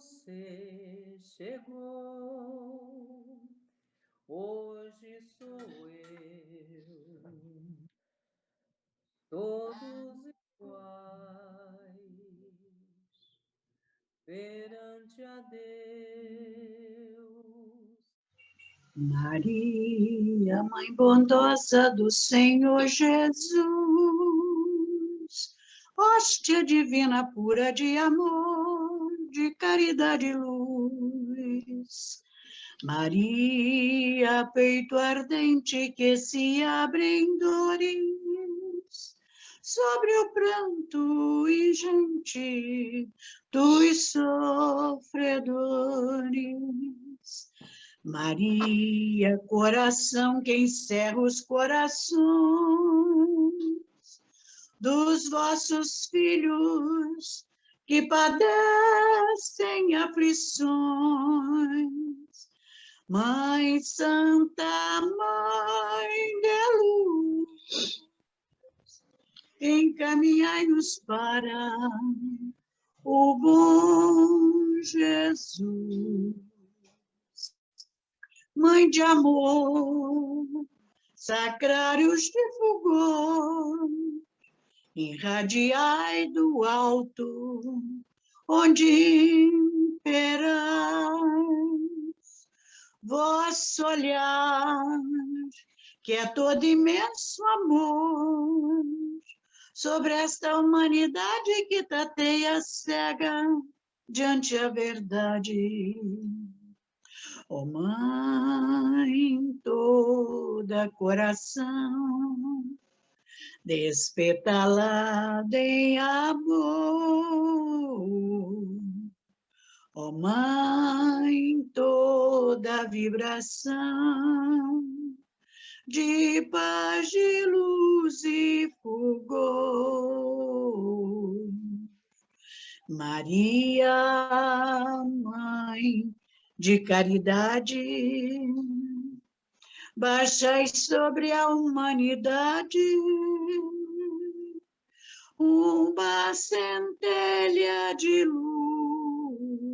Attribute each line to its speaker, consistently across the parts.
Speaker 1: você chegou, hoje sou eu, todos iguais, perante a Deus.
Speaker 2: Maria, Mãe bondosa do Senhor Jesus, hóstia divina pura de amor, de caridade e luz. Maria, peito ardente que se abre em dores, sobre o pranto ingente dos sofredores. Maria, coração que encerra os corações dos vossos filhos que padecem aflições. Mãe Santa, Mãe de luz, encaminhai-nos para o bom Jesus. Mãe de amor, sacrários de fulgor, irradiai do alto, onde imperais, vosso olhar, que é todo imenso amor, sobre esta humanidade que tateia cega diante a verdade. Ó Mãe, toda coração, despetalada em amor. Ó Mãe, toda vibração, de paz, de luz e fulgor. Maria, Mãe de caridade, baixai sobre a humanidade uma centelha de luz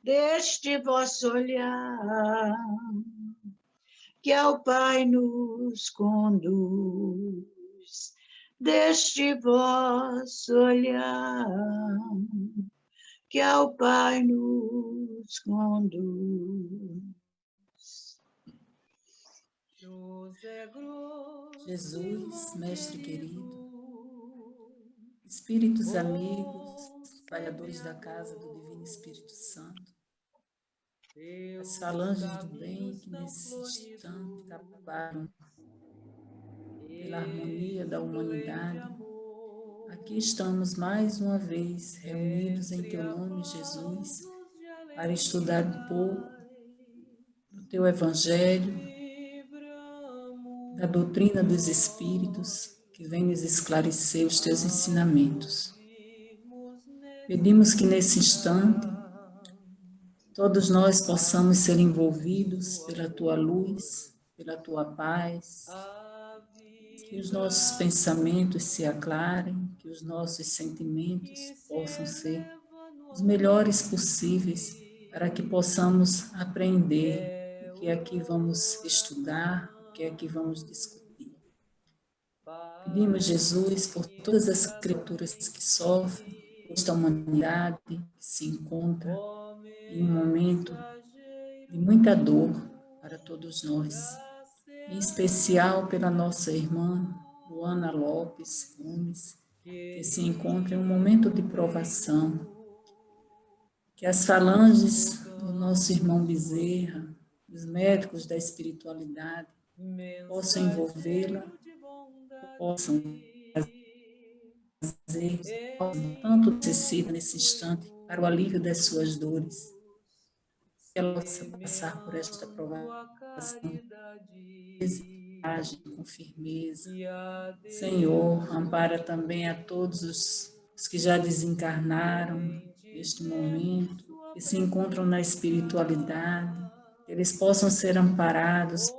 Speaker 2: deste vosso olhar, que ao Pai nos conduz, deste vosso olhar, que ao Pai nos conduz.
Speaker 3: Jesus, Mestre querido, Espíritos amigos, trabalhadores da casa do Divino Espírito Santo, as falanges do bem que nesse instante trabalham pela harmonia da humanidade, aqui estamos mais uma vez reunidos em Teu nome, Jesus, para estudar um pouco do Teu Evangelho, da doutrina dos Espíritos, que vem nos esclarecer os Teus ensinamentos. Pedimos que nesse instante todos nós possamos ser envolvidos pela Tua luz, pela Tua paz, que os nossos pensamentos se aclarem, que os nossos sentimentos possam ser os melhores possíveis, para que possamos aprender o que aqui vamos estudar, o que aqui vamos discutir. Pedimos, Jesus, por todas as criaturas que sofrem, por esta humanidade que se encontra em um momento de muita dor para todos nós, em especial pela nossa irmã Luana Lopes Gomes, que se encontra em um momento de provação, que as falanges do nosso irmão Bezerra, os médicos da espiritualidade, possam envolvê-la, possam fazer tanto necessita nesse instante para o alívio das suas dores, que ela possa passar por esta provação com firmeza. Senhor, ampara também a todos os que já desencarnaram neste momento, que se encontram na espiritualidade, que eles possam ser amparados,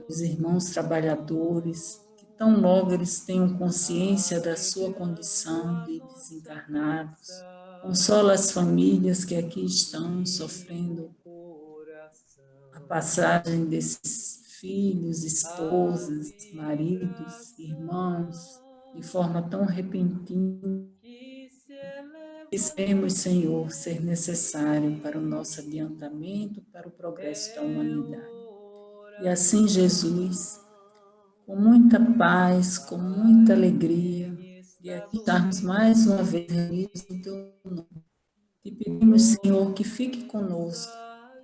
Speaker 3: os irmãos trabalhadores, que tão logo eles tenham consciência da sua condição de desencarnados. Consola as famílias que aqui estão sofrendo a passagem desses filhos, esposas, maridos, irmãos, de forma tão repentina. Esperemos, Senhor, ser necessário para o nosso adiantamento, para o progresso da humanidade. E assim, Jesus, com muita paz, com muita alegria, de aqui estarmos mais uma vez reunidos no Teu nome. Te pedimos, Senhor, que fique conosco,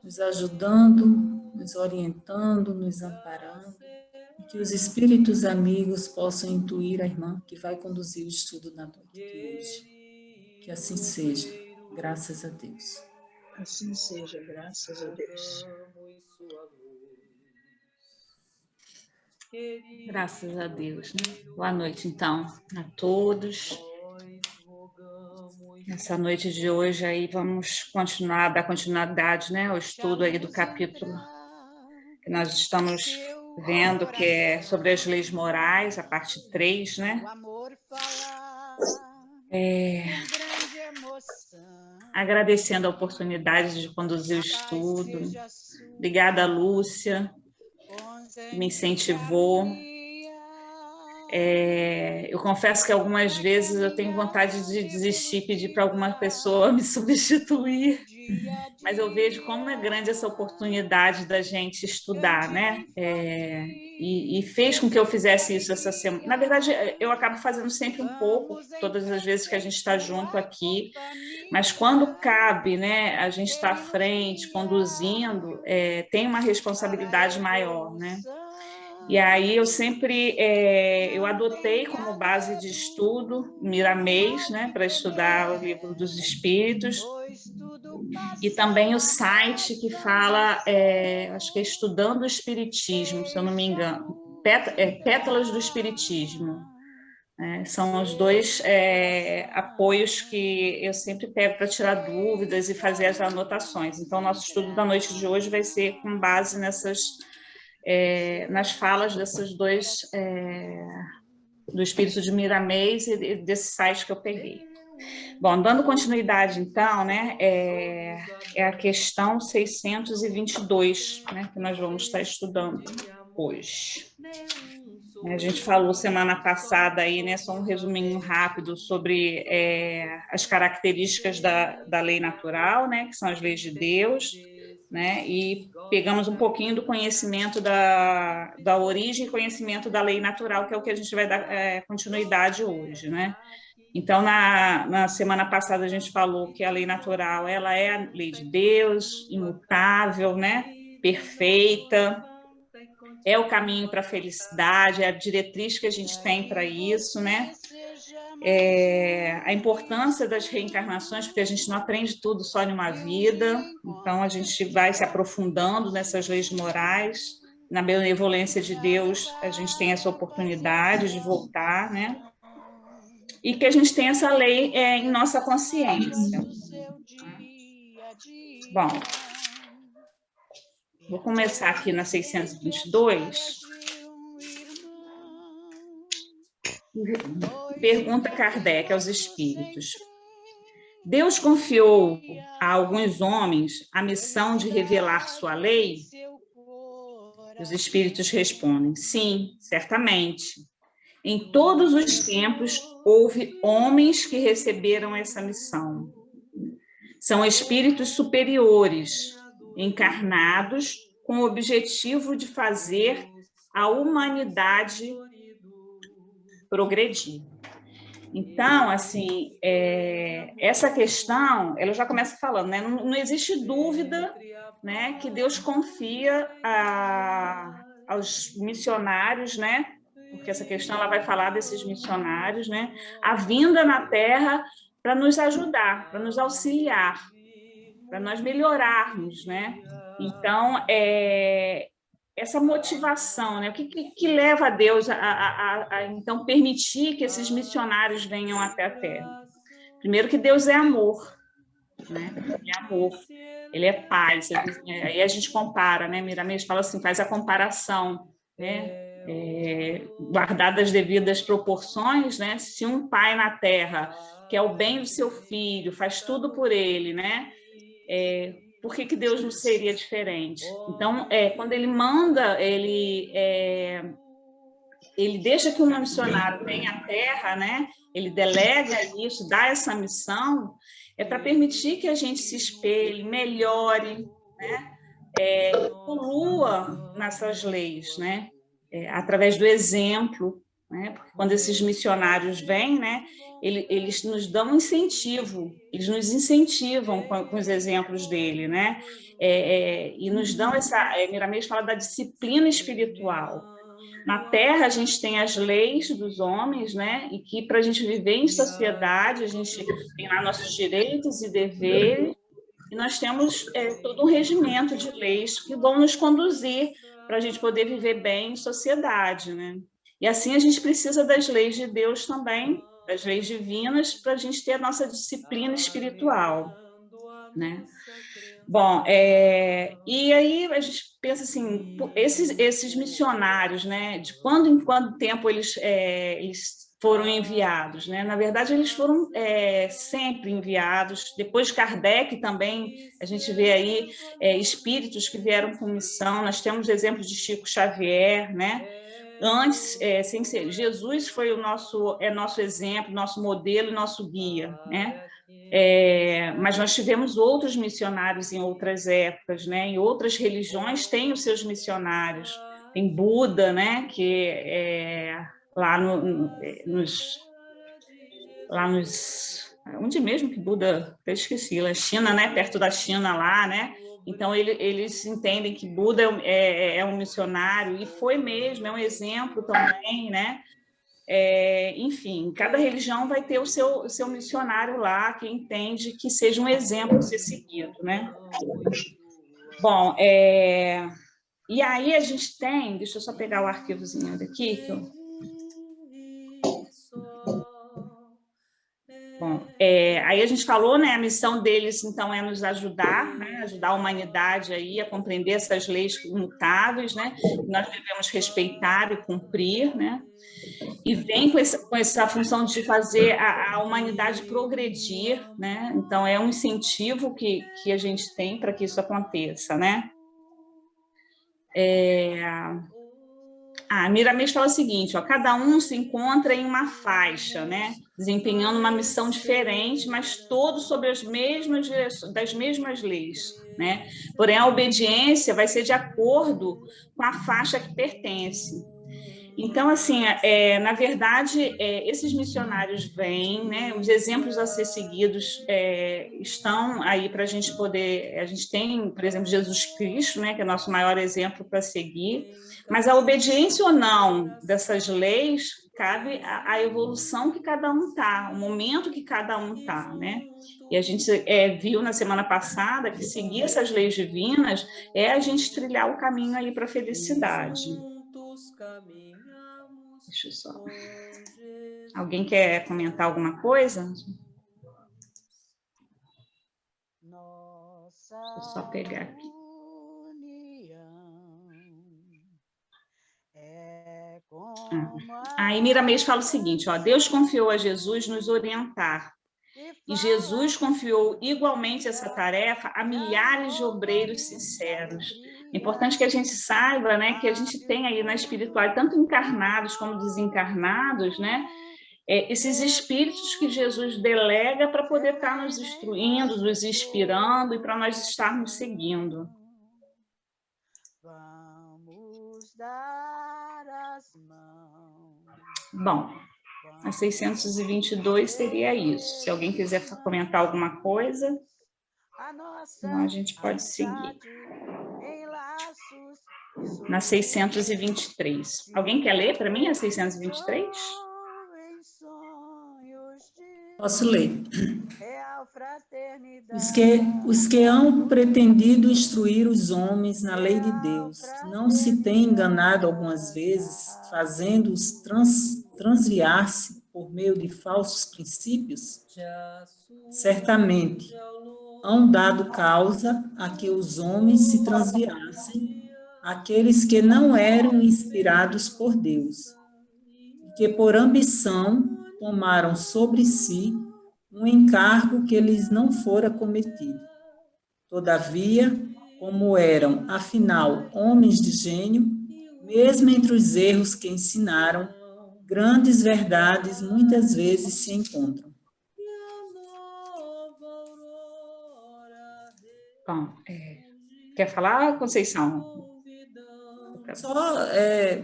Speaker 3: nos ajudando, nos orientando, nos amparando, e que os espíritos amigos possam intuir a irmã que vai conduzir o estudo na noite de hoje. Que assim seja, graças a Deus.
Speaker 2: Assim seja, graças a Deus.
Speaker 4: Graças a Deus, né? Boa noite, então, a todos. Essa noite de hoje aí vamos dar continuidade, né, ao estudo aí do capítulo que nós estamos vendo, que é sobre as leis morais, a parte 3, né? Agradecendo a oportunidade de conduzir o estudo. Obrigada, Lúcia, que me incentivou. Eu confesso que algumas vezes eu tenho vontade de desistir, pedir para alguma pessoa me substituir, mas eu vejo como é grande essa oportunidade da gente estudar, né? E fez com que eu fizesse isso essa semana. Na verdade, eu acabo fazendo sempre um pouco, todas as vezes que a gente está junto aqui, mas quando cabe, né, a gente está à frente, conduzindo, tem uma responsabilidade maior, né? E aí eu sempre, eu adotei como base de estudo Miramês, né, para estudar o livro dos Espíritos, e também o site que fala, acho que é Estudando o Espiritismo, se eu não me engano, Pétalas do Espiritismo. São os dois apoios que eu sempre pego para tirar dúvidas e fazer as anotações. Então, o nosso estudo da noite de hoje vai ser com base nas falas desses dois, do Espírito de Miramês e desse site que eu peguei. Bom, dando continuidade, então, né, é a questão 622, né, que nós vamos estar estudando hoje. A gente falou semana passada aí, né, só um resuminho rápido sobre as características da lei natural, né, que são as leis de Deus, né, e pegamos um pouquinho do conhecimento da origem e conhecimento da lei natural, que é o que a gente vai dar continuidade hoje, né. Então, na semana passada a gente falou que a lei natural, ela é a lei de Deus, imutável, né, perfeita, é o caminho para a felicidade, é a diretriz que a gente tem para isso, né? A importância das reencarnações, porque a gente não aprende tudo só em uma vida, então a gente vai se aprofundando nessas leis morais, na benevolência de Deus a gente tem essa oportunidade de voltar, né? E que a gente tem essa lei em nossa consciência. Bom, vou começar aqui na 622. Pergunta Kardec aos espíritos. Deus confiou a alguns homens a missão de revelar sua lei? Os espíritos respondem, sim, certamente. Em todos os tempos, houve homens que receberam essa missão. São espíritos superiores, encarnados com o objetivo de fazer a humanidade progredir. Então, assim, essa questão, ela já começa falando, né? Não existe dúvida, né, que Deus confia aos missionários, né? Porque essa questão ela vai falar desses missionários, né? A vinda na Terra para nos ajudar, para nos auxiliar, para nós melhorarmos, né? Então, essa motivação, né? O que leva a Deus a então permitir que esses missionários venham até a Terra? Primeiro que Deus é amor, né? Ele é amor, ele é paz. Aí a gente compara, né? Miramês fala assim, faz a comparação, né? guardadas as devidas proporções, né? Se um pai na terra quer o bem do seu filho, faz tudo por ele, né? Por que Deus não seria diferente? Então, quando ele manda, ele deixa que um missionário venha à terra, né? Ele delega isso, dá essa missão, para permitir que a gente se espelhe, melhore, né? Evolua nessas leis, né? Através do exemplo, né? Porque quando esses missionários vêm, né? Eles nos dão um incentivo, eles nos incentivam com os exemplos dele, né? E nos dão Miramês fala da disciplina espiritual. Na Terra, a gente tem as leis dos homens, né? E que, para a gente viver em sociedade, a gente tem lá nossos direitos e deveres, e nós temos todo um regimento de leis que vão nos conduzir para a gente poder viver bem em sociedade, né? E assim a gente precisa das leis de Deus também, das leis divinas, para a gente ter a nossa disciplina espiritual, né? Bom, e aí a gente pensa assim, esses missionários, né? De quando em quando tempo eles foram enviados, né? Na verdade, eles foram sempre enviados. Depois de Kardec também, a gente vê aí espíritos que vieram com missão. Nós temos exemplos de Chico Xavier, né? Antes, sem ser, Jesus foi o nosso exemplo, nosso modelo e nosso guia, né? Mas nós tivemos outros missionários em outras épocas, né? Em outras religiões têm os seus missionários. Tem Buda, né? Que lá onde mesmo que Buda, até esqueci, na China, né? Perto da China lá, né? Então eles entendem que Buda é um missionário, e foi mesmo, é um exemplo também, né? Enfim, cada religião vai ter o seu missionário lá, que entende que seja um exemplo a ser seguido, né? Bom, e aí a gente tem, deixa eu só pegar o arquivozinho daqui, que eu... Bom, aí a gente falou, né, a missão deles, então, é nos ajudar, né, ajudar a humanidade aí a compreender essas leis imutáveis, né, que nós devemos respeitar e cumprir, né, e vem com essa função de fazer a humanidade progredir, né, então é um incentivo que a gente tem para que isso aconteça, né. A Miramês fala o seguinte, ó, cada um se encontra em uma faixa, né, desempenhando uma missão diferente, mas todos sob das mesmas leis, né? Porém, a obediência vai ser de acordo com a faixa que pertence. Então, assim, na verdade, esses missionários vêm, né? Os exemplos a ser seguidos estão aí para a gente poder... A gente tem, por exemplo, Jesus Cristo, né? Que é nosso maior exemplo para seguir, mas a obediência ou não dessas leis cabe à evolução que cada um está, o momento que cada um está, né? E a gente viu na semana passada que seguir essas leis divinas é a gente trilhar o caminho aí para a felicidade. Deixa eu só... Alguém quer comentar alguma coisa? Deixa eu só pegar aqui. Aí Miramês fala o seguinte, ó, Deus confiou a Jesus nos orientar, e Jesus confiou igualmente essa tarefa a milhares de obreiros sinceros. É importante que a gente saiba, né, que a gente tem aí na espiritualidade, tanto encarnados como desencarnados, né, esses espíritos que Jesus delega para poder estar nos instruindo, nos inspirando e para nós estarmos seguindo. Vamos dar as mãos. Bom, a 622 seria isso. Se alguém quiser comentar alguma coisa, então a gente pode seguir. Na 623. Alguém quer ler para mim a 623?
Speaker 3: Posso ler. Os que hão pretendido instruir os homens na lei de Deus, não se têm enganado algumas vezes, fazendo-os transviar-se por meio de falsos princípios? Certamente, hão dado causa a que os homens se transviassem aqueles que não eram inspirados por Deus, e que por ambição tomaram sobre si um encargo que lhes não fora cometido. Todavia, como eram, afinal, homens de gênio, mesmo entre os erros que ensinaram, grandes verdades muitas vezes se encontram.
Speaker 4: Bom, quer falar, Conceição?
Speaker 3: Só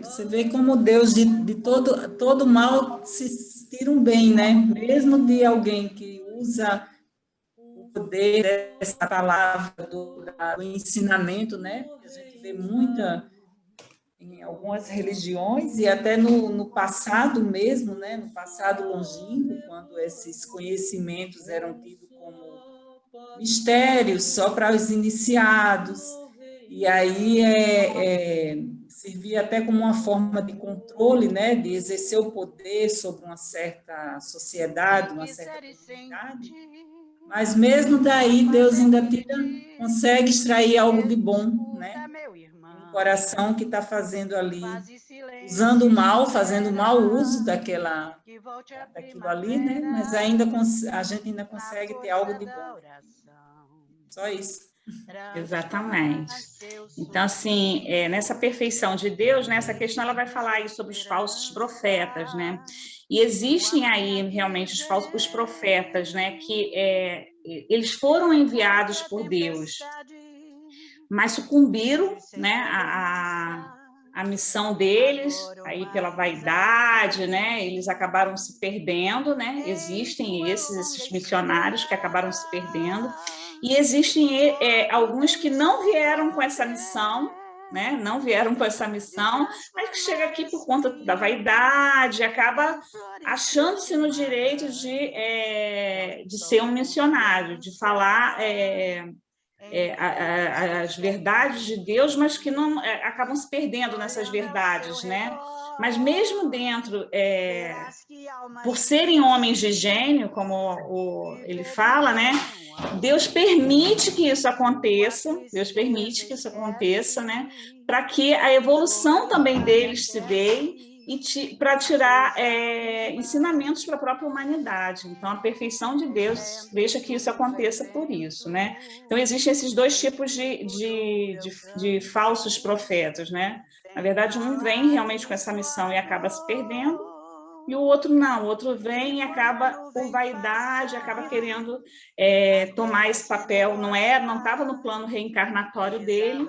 Speaker 3: você vê como Deus de todo mal se tira um bem, né? Mesmo de alguém que usa o poder dessa palavra do ensinamento, né? A gente vê muita em algumas religiões e até no passado mesmo, né? No passado longínquo, quando esses conhecimentos eram tidos como mistérios só para os iniciados. E aí servia até como uma forma de controle, né, de exercer o poder sobre uma certa sociedade, uma certa comunidade. Mas mesmo daí, Deus ainda consegue extrair algo de bom, né? Um coração que está fazendo ali, usando o mal, fazendo mau uso daquilo ali, né? Mas ainda a gente ainda consegue ter algo de bom. Só isso.
Speaker 4: Exatamente. Então, assim, nessa perfeição de Deus, né, essa questão ela vai falar aí sobre os falsos profetas, né? E existem aí realmente os profetas, né, que eles foram enviados por Deus, mas sucumbiram, né, a missão deles, aí pela vaidade, né, eles acabaram se perdendo, né, existem esses missionários que acabaram se perdendo, e existem alguns que não vieram com essa missão, né, não vieram com essa missão, mas que chega aqui por conta da vaidade, acaba achando-se no direito de ser um missionário, de falar as verdades de Deus, mas que não acabam se perdendo nessas verdades, né? Mas mesmo dentro, por serem homens de gênio, como ele fala, né? Deus permite que isso aconteça, né? Para que a evolução também deles se dê e para tirar ensinamentos para a própria humanidade. Então, a perfeição de Deus deixa que isso aconteça por isso, né? Então, existem esses dois tipos de falsos profetas, né? Na verdade, um vem realmente com essa missão e acaba se perdendo, e o outro não, o outro vem e acaba, por vaidade, acaba querendo tomar esse papel, não estava no plano reencarnatório dele,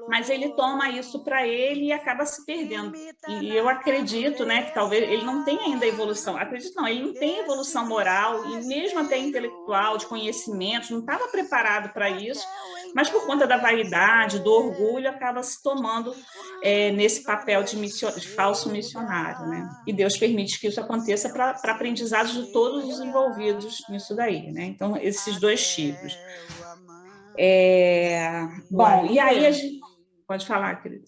Speaker 4: mas ele toma isso para ele e acaba se perdendo. E eu acredito, né, que talvez ele não tenha ainda evolução, acredito não, ele não tem evolução moral e mesmo até intelectual, de conhecimentos, não estava preparado para isso, mas por conta da vaidade, do orgulho, acaba se tomando nesse papel de falso missionário, né? E Deus permite que isso aconteça para aprendizados de todos os envolvidos nisso daí, né? Então, esses dois tipos. Bom, e aí a gente... Pode falar, querida.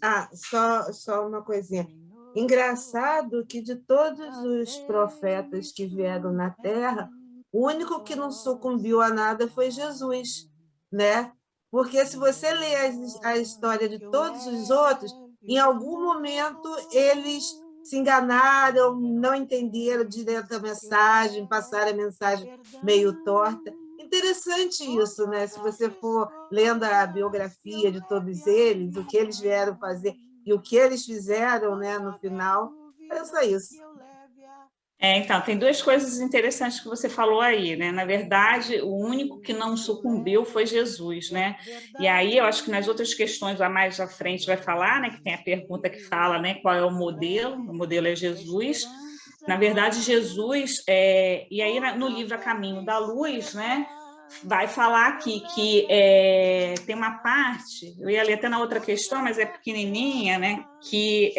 Speaker 5: Só uma coisinha. Engraçado que de todos os profetas que vieram na Terra, o único que não sucumbiu a nada foi Jesus, né? Porque se você lê a história de todos os outros, em algum momento eles se enganaram, não entenderam direito a mensagem, passaram a mensagem meio torta. Interessante isso, né? Se você for lendo a biografia de todos eles, o que eles vieram fazer e o que eles fizeram, né, no final, é só isso.
Speaker 4: Então, tem duas coisas interessantes que você falou aí, né? Na verdade, o único que não sucumbiu foi Jesus, né? E aí, eu acho que nas outras questões, a mais à frente vai falar, né? Que tem a pergunta que fala, né? Qual é o modelo é Jesus. Na verdade, Jesus, e aí no livro A Caminho da Luz, né? Vai falar aqui que tem uma parte, eu ia ler até na outra questão, mas é pequenininha, né? Que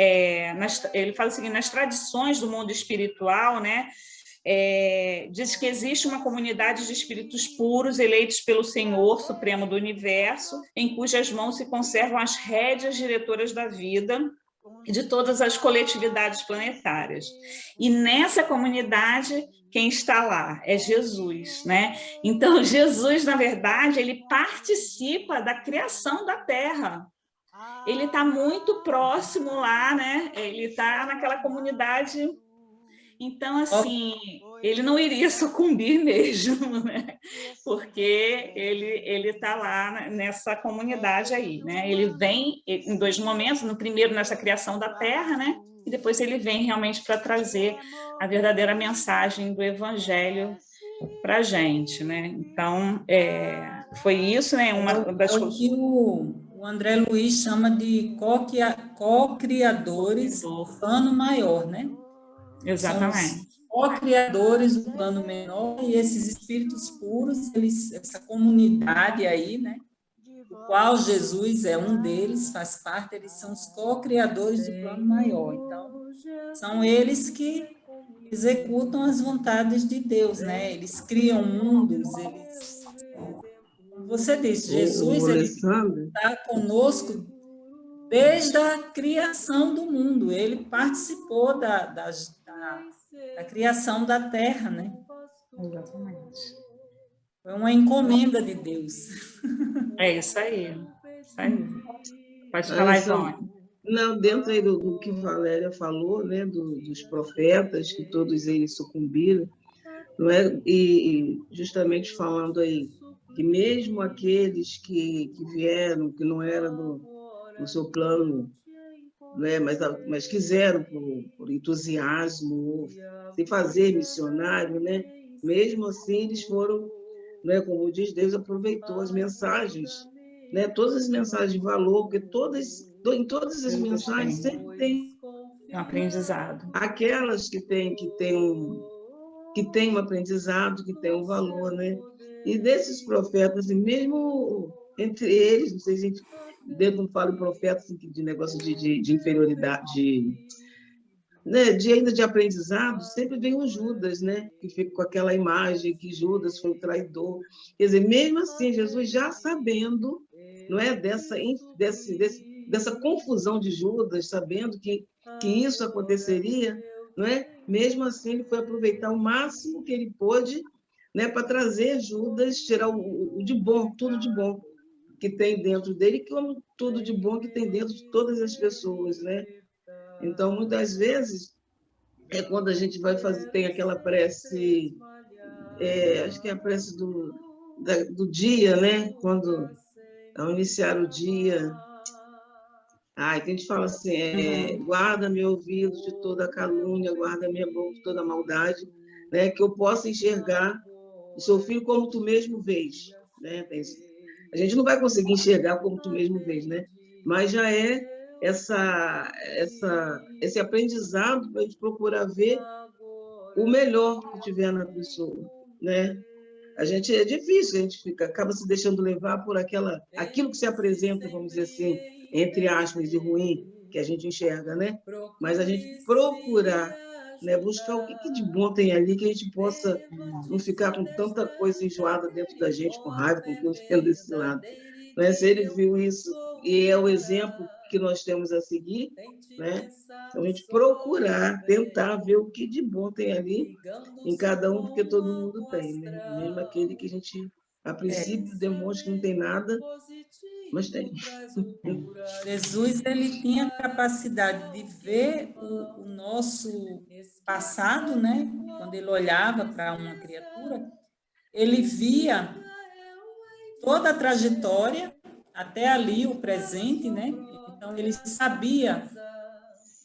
Speaker 4: ele fala o seguinte: nas tradições do mundo espiritual, né? Diz que existe uma comunidade de espíritos puros eleitos pelo Senhor Supremo do Universo, em cujas mãos se conservam as rédeas diretoras da vida e de todas as coletividades planetárias. E nessa comunidade, quem está lá é Jesus, né? Então, Jesus, na verdade, ele participa da criação da Terra. ele está muito próximo lá, né? Ele está naquela comunidade. Então, assim, ele não iria sucumbir mesmo, né? Porque ele está lá nessa comunidade aí, né? Ele vem em 2 momentos, no primeiro nessa criação da terra, né? E depois ele vem realmente para trazer a verdadeira mensagem do Evangelho para a gente, né? Então, foi isso, né? Uma das
Speaker 3: o que o André Luiz chama de co-criadores do plano maior, né?
Speaker 4: Exatamente.
Speaker 3: São os co-criadores do plano menor, e esses espíritos puros, essa comunidade aí, né? Do qual Jesus é um deles, faz parte, eles são os co-criadores do plano maior. Então, são eles que executam as vontades de Deus, né? Eles criam mundos, como você disse, Jesus, ele está conosco desde a criação do mundo. Ele participou da criação da Terra, né?
Speaker 4: Exatamente.
Speaker 3: Foi uma encomenda de Deus.
Speaker 4: É isso aí. Isso aí. Pode falar, Ivone.
Speaker 6: Não, dentro aí do que Valéria falou, né, dos profetas, que todos eles sucumbiram, não é? E justamente falando aí que mesmo aqueles que vieram, que não eram do seu plano, né, mas quiseram por entusiasmo, sem fazer missionário, né, mesmo assim eles foram, né, como diz Deus, aproveitou as mensagens, né, todas as mensagens de valor, porque em todas as mensagens sempre tem
Speaker 4: um aprendizado.
Speaker 6: Aquelas que têm um aprendizado, que têm um valor, né? E desses profetas, e mesmo entre eles, não sei se a gente, Deus não fala em profetas assim, de negócio de inferioridade, né? Ainda de aprendizado, sempre vem o Judas, né? Que fica com aquela imagem que Judas foi o traidor. Quer dizer, mesmo assim, Jesus já sabendo, não é, dessa confusão de Judas, sabendo que isso aconteceria, não é? Mesmo assim, ele foi aproveitar o máximo que ele pôde, né, para trazer Judas, tirar o de bom, tudo de bom que tem dentro dele, como tudo de bom que tem dentro de todas as pessoas, né? Então, muitas vezes, quando a gente vai fazer, tem aquela prece, acho que é a prece do dia, né? Quando, ao iniciar o dia, que a gente fala assim, guarda meu ouvido de toda calúnia, guarda minha boca de toda maldade, né? Que eu possa enxergar o seu filho como tu mesmo vês, né? A gente não vai conseguir enxergar como tu mesmo vês, né? Mas já é esse aprendizado para a gente procurar ver o melhor que tiver na pessoa, né? É difícil, a gente acaba se deixando levar por aquilo que se apresenta, vamos dizer assim, entre aspas, de ruim, que a gente enxerga, né? Mas a gente procurar, né, buscar o que de bom tem ali, que a gente possa não ficar com tanta coisa enjoada dentro da gente, com raiva, com aquilo que tem desse lado. Mas se ele viu isso, e é o exemplo que nós temos a seguir, né? Então, a gente procurar, tentar ver o que de bom tem ali em cada um, porque todo mundo tem, né? Mesmo aquele que a gente, a princípio, demonstra que não tem nada, mas tem.
Speaker 3: Jesus, ele tinha a capacidade de ver o nosso passado, né? Quando ele olhava para uma criatura, ele via toda a trajetória até ali, o presente, né? Então, ele sabia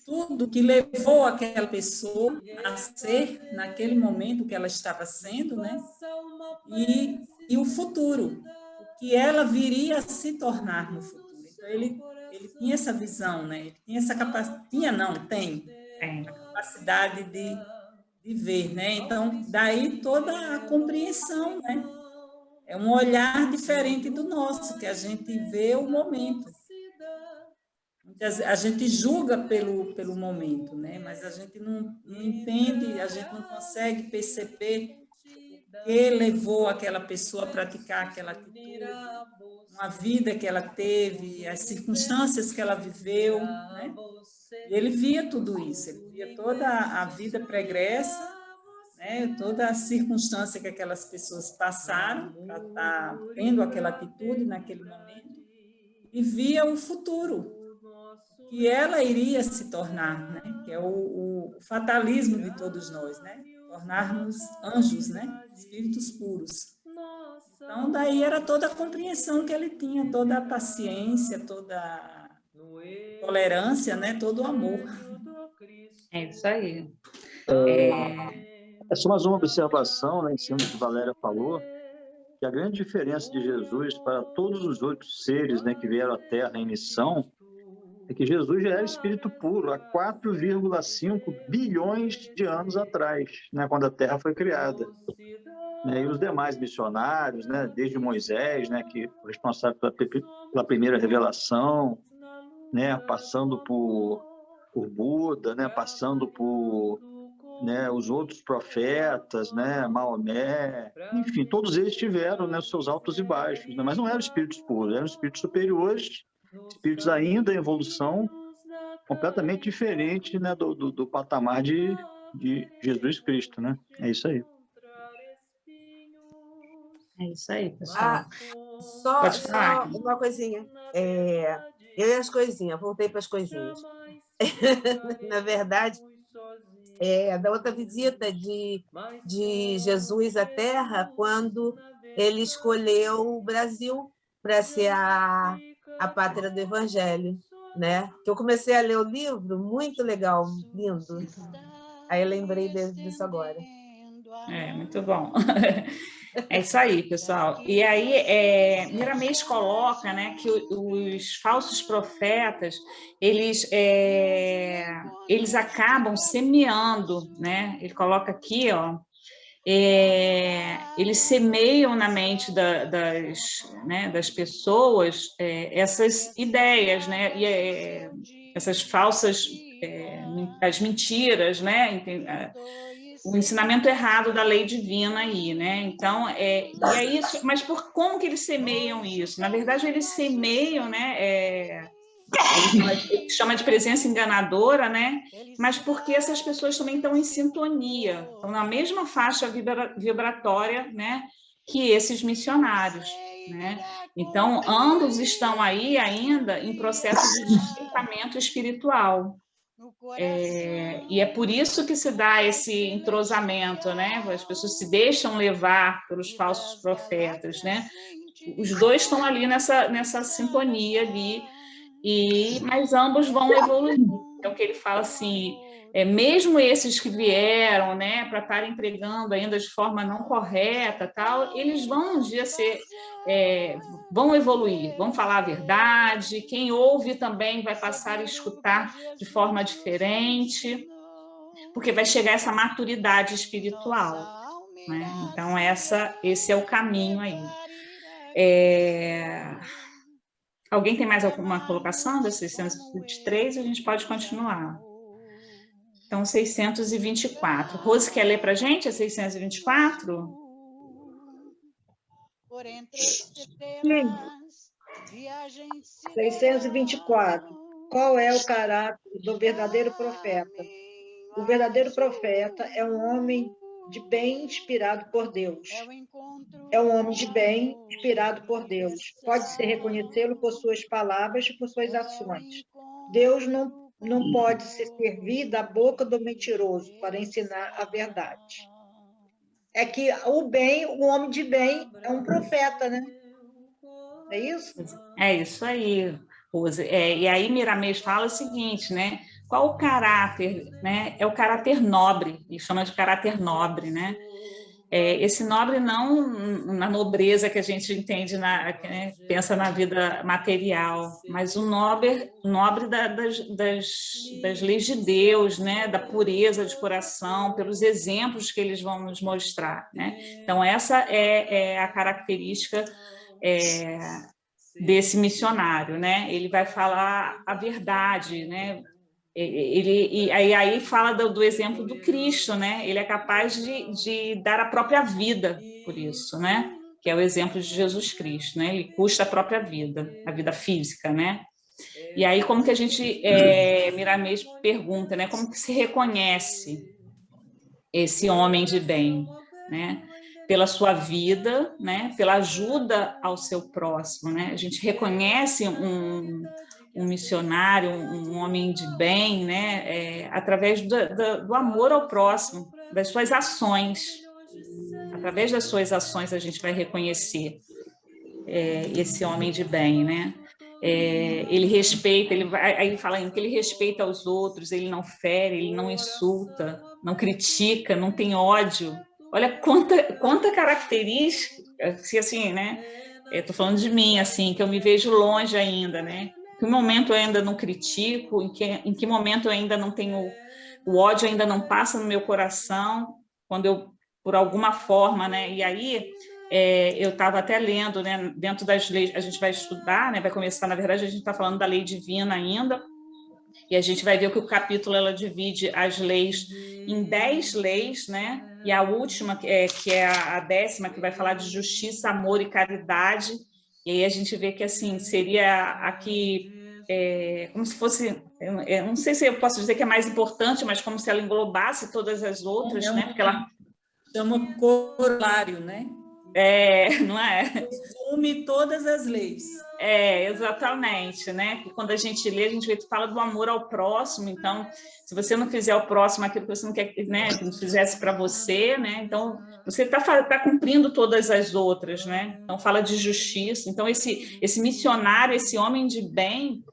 Speaker 3: tudo que levou aquela pessoa a ser, naquele momento que ela estava sendo, né? E o futuro, o que ela viria a se tornar no futuro. Então, ele tinha essa visão, né? Ele tinha essa capacidade, tem a capacidade de ver, né? Então, daí toda a compreensão, né? É um olhar diferente do nosso, que a gente vê o momento. A gente julga pelo momento, né? Mas a gente não entende, a gente não consegue perceber o que levou aquela pessoa a praticar aquela atitude, uma vida que ela teve, as circunstâncias que ela viveu, né? E ele via tudo isso, ele via toda a vida pregressa, né? Toda a circunstância que aquelas pessoas passaram para estar tendo aquela atitude naquele momento. e via o futuro, que ela iria se tornar, né? Que é o fatalismo de todos nós, né? Tornarmos anjos, né? Espíritos puros. Então, daí era toda a compreensão que ele tinha, toda a paciência, toda a tolerância, né? Todo o amor.
Speaker 4: É isso aí.
Speaker 7: É só mais uma observação, né, em cima do que a Valéria falou, que a grande diferença de Jesus para todos os outros seres, né, que vieram à Terra em missão é que Jesus já era espírito puro há 4,5 bilhões de anos atrás, né, quando a Terra foi criada. E os demais missionários, né, desde Moisés, né, que foi responsável pela primeira revelação, né, passando por Buda, né, passando por, né, os outros profetas, né, Maomé, enfim, todos eles tiveram, né, seus altos e baixos, né, mas não eram espíritos puros, eram espíritos superiores, espíritos ainda em evolução, completamente diferente, né, do patamar de Jesus Cristo, né? É isso aí.
Speaker 4: É isso aí, pessoal.
Speaker 5: Só uma coisinha. Eu e as coisinhas, voltei para as coisinhas. Na verdade, da outra visita de Jesus à Terra, quando ele escolheu o Brasil para ser a pátria do Evangelho, né? Que eu comecei a ler o livro, muito legal, lindo. Aí eu lembrei disso agora.
Speaker 4: Muito bom. É isso aí, pessoal. E aí, Miramês coloca, né, que os falsos profetas, eles acabam semeando, né? Ele coloca aqui, ó, eles semeiam na mente das pessoas essas ideias, né? E essas falsas, as mentiras, né? O ensinamento errado da lei divina aí, né? Então, e é isso, mas como que eles semeiam isso? Na verdade, eles semeiam, né? Ele chama de presença enganadora, né? Mas porque essas pessoas também estão em sintonia, estão na mesma faixa vibratória, né? Que esses missionários, né? Então, ambos estão aí ainda em processo de despertamento espiritual. E é por isso que se dá esse entrosamento, né? As pessoas se deixam levar pelos falsos profetas, né? Os dois estão ali nessa sintonia ali, mas ambos vão evoluir. É o que ele fala assim, mesmo esses que vieram, né, para estarem entregando ainda de forma não correta, tal, eles vão um dia vão evoluir, vão falar a verdade. Quem ouve também vai passar a escutar de forma diferente, porque vai chegar essa maturidade espiritual, né? Então esse é o caminho aí. Alguém tem mais alguma colocação das 623? A gente pode continuar. Então, 624. Rose quer ler para a gente a 624?
Speaker 8: Sim. 624. Qual é o caráter do verdadeiro profeta? O verdadeiro profeta é um homem de bem inspirado por Deus. É um homem de bem inspirado por Deus. Pode-se reconhecê-lo por suas palavras e por suas ações. Deus não pode se servir da boca do mentiroso para ensinar a verdade. É que o homem de bem é um profeta, né? É isso?
Speaker 4: É isso aí, Rose. E aí Miramês fala o seguinte, né? Qual o caráter, né? É o caráter nobre, ele chama de caráter nobre, né? Esse nobre não na nobreza que a gente entende, né, pensa na vida material, mas o nobre das leis de Deus, né, da pureza de coração, pelos exemplos que eles vão nos mostrar, né? Então, essa é a característica desse missionário, né? Ele vai falar a verdade, né? Aí fala do exemplo do Cristo, né? Ele é capaz de dar a própria vida por isso, né? Que é o exemplo de Jesus Cristo, né? Ele custa a própria vida, a vida física, né? E aí como que a gente, Miramês pergunta, né? Como que se reconhece esse homem de bem, né? pela sua vida, né? Pela ajuda ao seu próximo, né? A gente reconhece um missionário, um homem de bem, né? Através do amor ao próximo, das suas ações. Através das suas ações a gente vai reconhecer esse homem de bem, né? Ele respeita, aí fala que ele respeita os outros, ele não fere, ele não insulta, não critica, não tem ódio. Olha quanta característica, assim, né? Estou falando de mim, assim, que eu me vejo longe ainda, né? Em que momento eu ainda não critico, em que momento eu ainda não tenho, o ódio ainda não passa no meu coração, quando eu, por alguma forma, né? E aí eu estava até lendo, né? Dentro das leis, a gente vai estudar, né? Vai começar, na verdade, a gente está falando da lei divina ainda, e a gente vai ver que o capítulo ela divide as leis em 10 leis, né? E a última, que é a 10ª, que vai falar de justiça, amor e caridade. E aí a gente vê que, assim, seria aqui como se fosse, eu não sei se eu posso dizer que é mais importante, mas como se ela englobasse todas as outras, né? Porque ela
Speaker 3: chama corolário, né?
Speaker 4: Não é?
Speaker 3: Resume todas as leis.
Speaker 4: Exatamente, né? Quando a gente lê, a gente vê que fala do amor ao próximo, então, se você não fizer ao próximo aquilo que você não quer, né, que não fizesse para você, né? Então, você tá cumprindo todas as outras, né? Então, fala de justiça. Então, esse missionário, esse homem de bem,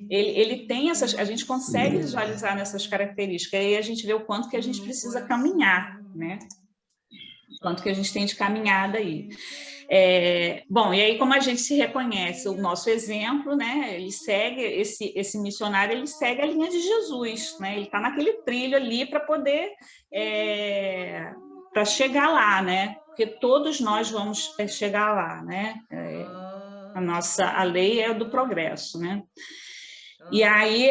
Speaker 4: ele tem essas, a gente consegue visualizar nessas características, e aí a gente vê o quanto que a gente precisa caminhar, né? O quanto que a gente tem de caminhada aí. Bom, e aí como a gente se reconhece, o nosso exemplo, né, ele segue, esse missionário, ele segue a linha de Jesus, né, ele está naquele trilho ali para poder, para chegar lá, né, porque todos nós vamos chegar lá, né, a lei é do progresso, né. E aí,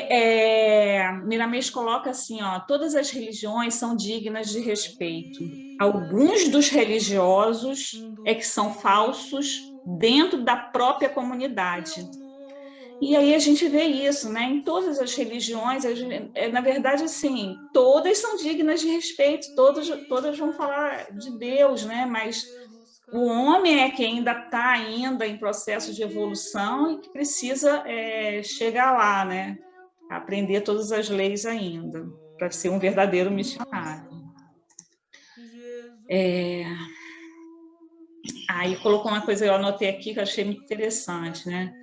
Speaker 4: Miramês coloca assim, ó, todas as religiões são dignas de respeito. Alguns dos religiosos que são falsos dentro da própria comunidade. E aí a gente vê isso, né? Em todas as religiões, na verdade, assim, todas são dignas de respeito, todas vão falar de Deus, né? Mas o homem é que ainda está em processo de evolução e que precisa chegar lá, né? Aprender todas as leis ainda, para ser um verdadeiro missionário. Aí colocou uma coisa que eu anotei aqui que eu achei muito interessante, né?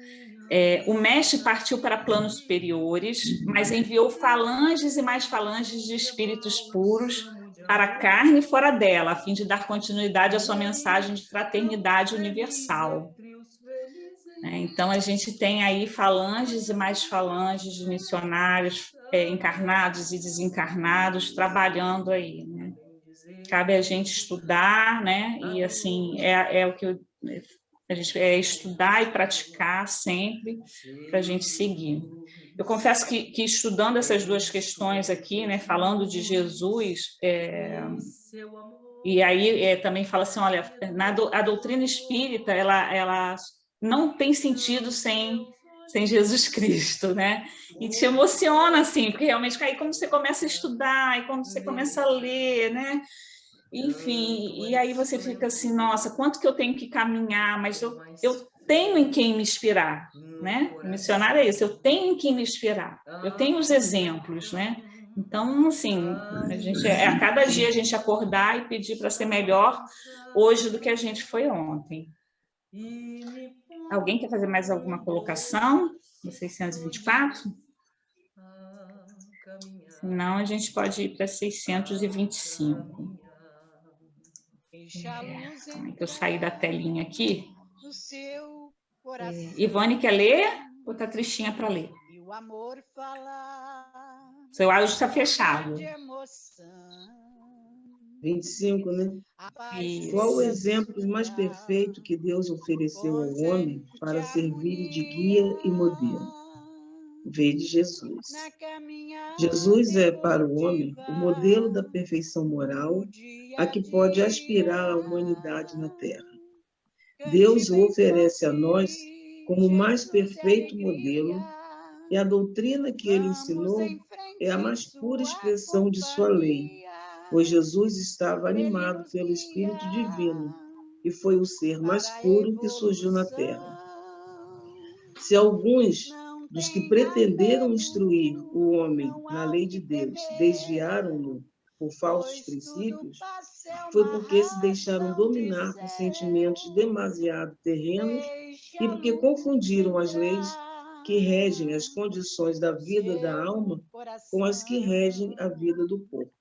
Speaker 4: O mestre partiu para planos superiores, mas enviou falanges e mais falanges de espíritos puros para a carne fora dela, a fim de dar continuidade à sua mensagem de fraternidade universal. Então, a gente tem aí falanges e mais falanges de missionários encarnados e desencarnados trabalhando aí, né? Cabe a gente estudar, né? E, assim, o que a gente estudar e praticar sempre para a gente seguir. Eu confesso que estudando essas duas questões aqui, né, falando de Jesus, e aí também fala assim, olha, a doutrina espírita, ela não tem sentido sem Jesus Cristo, né? E te emociona, assim, porque realmente aí quando você começa a estudar, e quando você começa a ler, né? Enfim, e aí você fica assim, nossa, quanto que eu tenho que caminhar, mas eu tenho em quem me inspirar, né? O missionário é isso, eu tenho em quem me inspirar, eu tenho os exemplos, né? Então, assim, a gente a cada dia a gente acordar e pedir para ser melhor hoje do que a gente foi ontem. Alguém quer fazer mais alguma colocação no 624? Senão, a gente pode ir para 625. Que eu saí da telinha aqui. Ivone, quer ler ou está tristinha para ler? Seu áudio está fechado.
Speaker 6: 25, né?
Speaker 4: Isso.
Speaker 6: Qual o exemplo mais perfeito que Deus ofereceu ao homem para servir de guia e modelo? Vede Jesus. Jesus é, para o homem, o modelo da perfeição moral a que pode aspirar a humanidade na Terra. Deus o oferece a nós como o mais perfeito modelo, e a doutrina que ele ensinou é a mais pura expressão de sua lei, pois Jesus estava animado pelo Espírito Divino e foi o ser mais puro que surgiu na Terra. Se alguns dos que pretenderam instruir o homem na lei de Deus desviaram-no por falsos princípios, foi porque se deixaram dominar por sentimentos demasiado terrenos e porque confundiram as leis que regem as condições da vida da alma com as que regem a vida do corpo.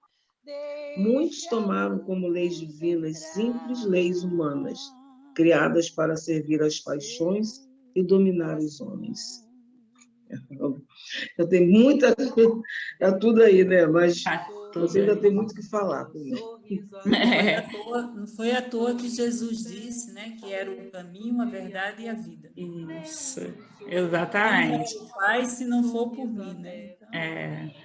Speaker 6: Muitos tomaram como leis divinas simples leis humanas, criadas para servir às paixões e dominar os homens. Eu tenho muita... É tudo aí, né? Mas você ainda tem muito o que falar comigo.
Speaker 3: Não foi à toa que Jesus disse, né, que era o caminho, a verdade e a vida.
Speaker 4: Isso, exatamente.
Speaker 3: O Pai, se não for por mim, né? Então...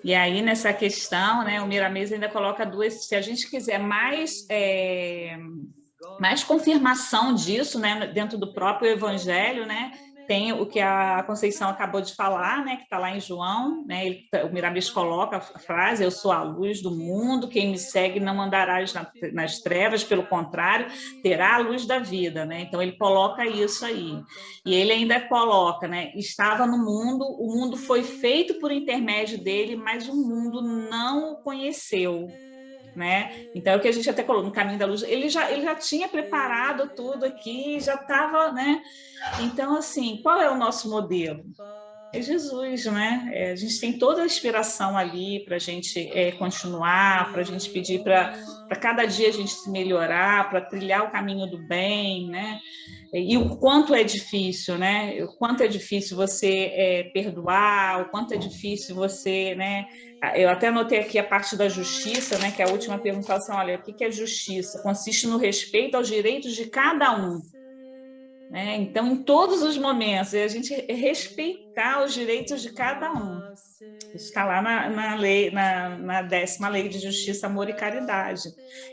Speaker 4: E aí, nessa questão, né, o Miramês ainda coloca duas... Se a gente quiser mais confirmação disso, né, dentro do próprio Evangelho, né, tem o que a Conceição acabou de falar, né, que está lá em João, né, o Miramês coloca a frase: eu sou a luz do mundo, quem me segue não andará nas trevas, pelo contrário, terá a luz da vida, né? Então ele coloca isso aí. E ele ainda coloca, né, estava no mundo, o mundo foi feito por intermédio dele, mas o mundo não o conheceu. Né? Então, é o que a gente até colocou no caminho da luz, ele já tinha preparado tudo aqui, já estava, né? Então, assim, qual é o nosso modelo? É Jesus, né? A gente tem toda a inspiração ali para a gente continuar, para a gente pedir para cada dia a gente se melhorar, para trilhar o caminho do bem, né? E o quanto é difícil, né? O quanto é difícil você perdoar, o quanto é difícil você, né? Eu até anotei aqui a parte da justiça, né? Que é a última pergunta, assim, olha, o que é justiça? Consiste no respeito aos direitos de cada um. Né? Então, em todos os momentos, a gente respeitar os direitos de cada um. Isso está lá na lei, na 10ª lei de justiça, amor e caridade.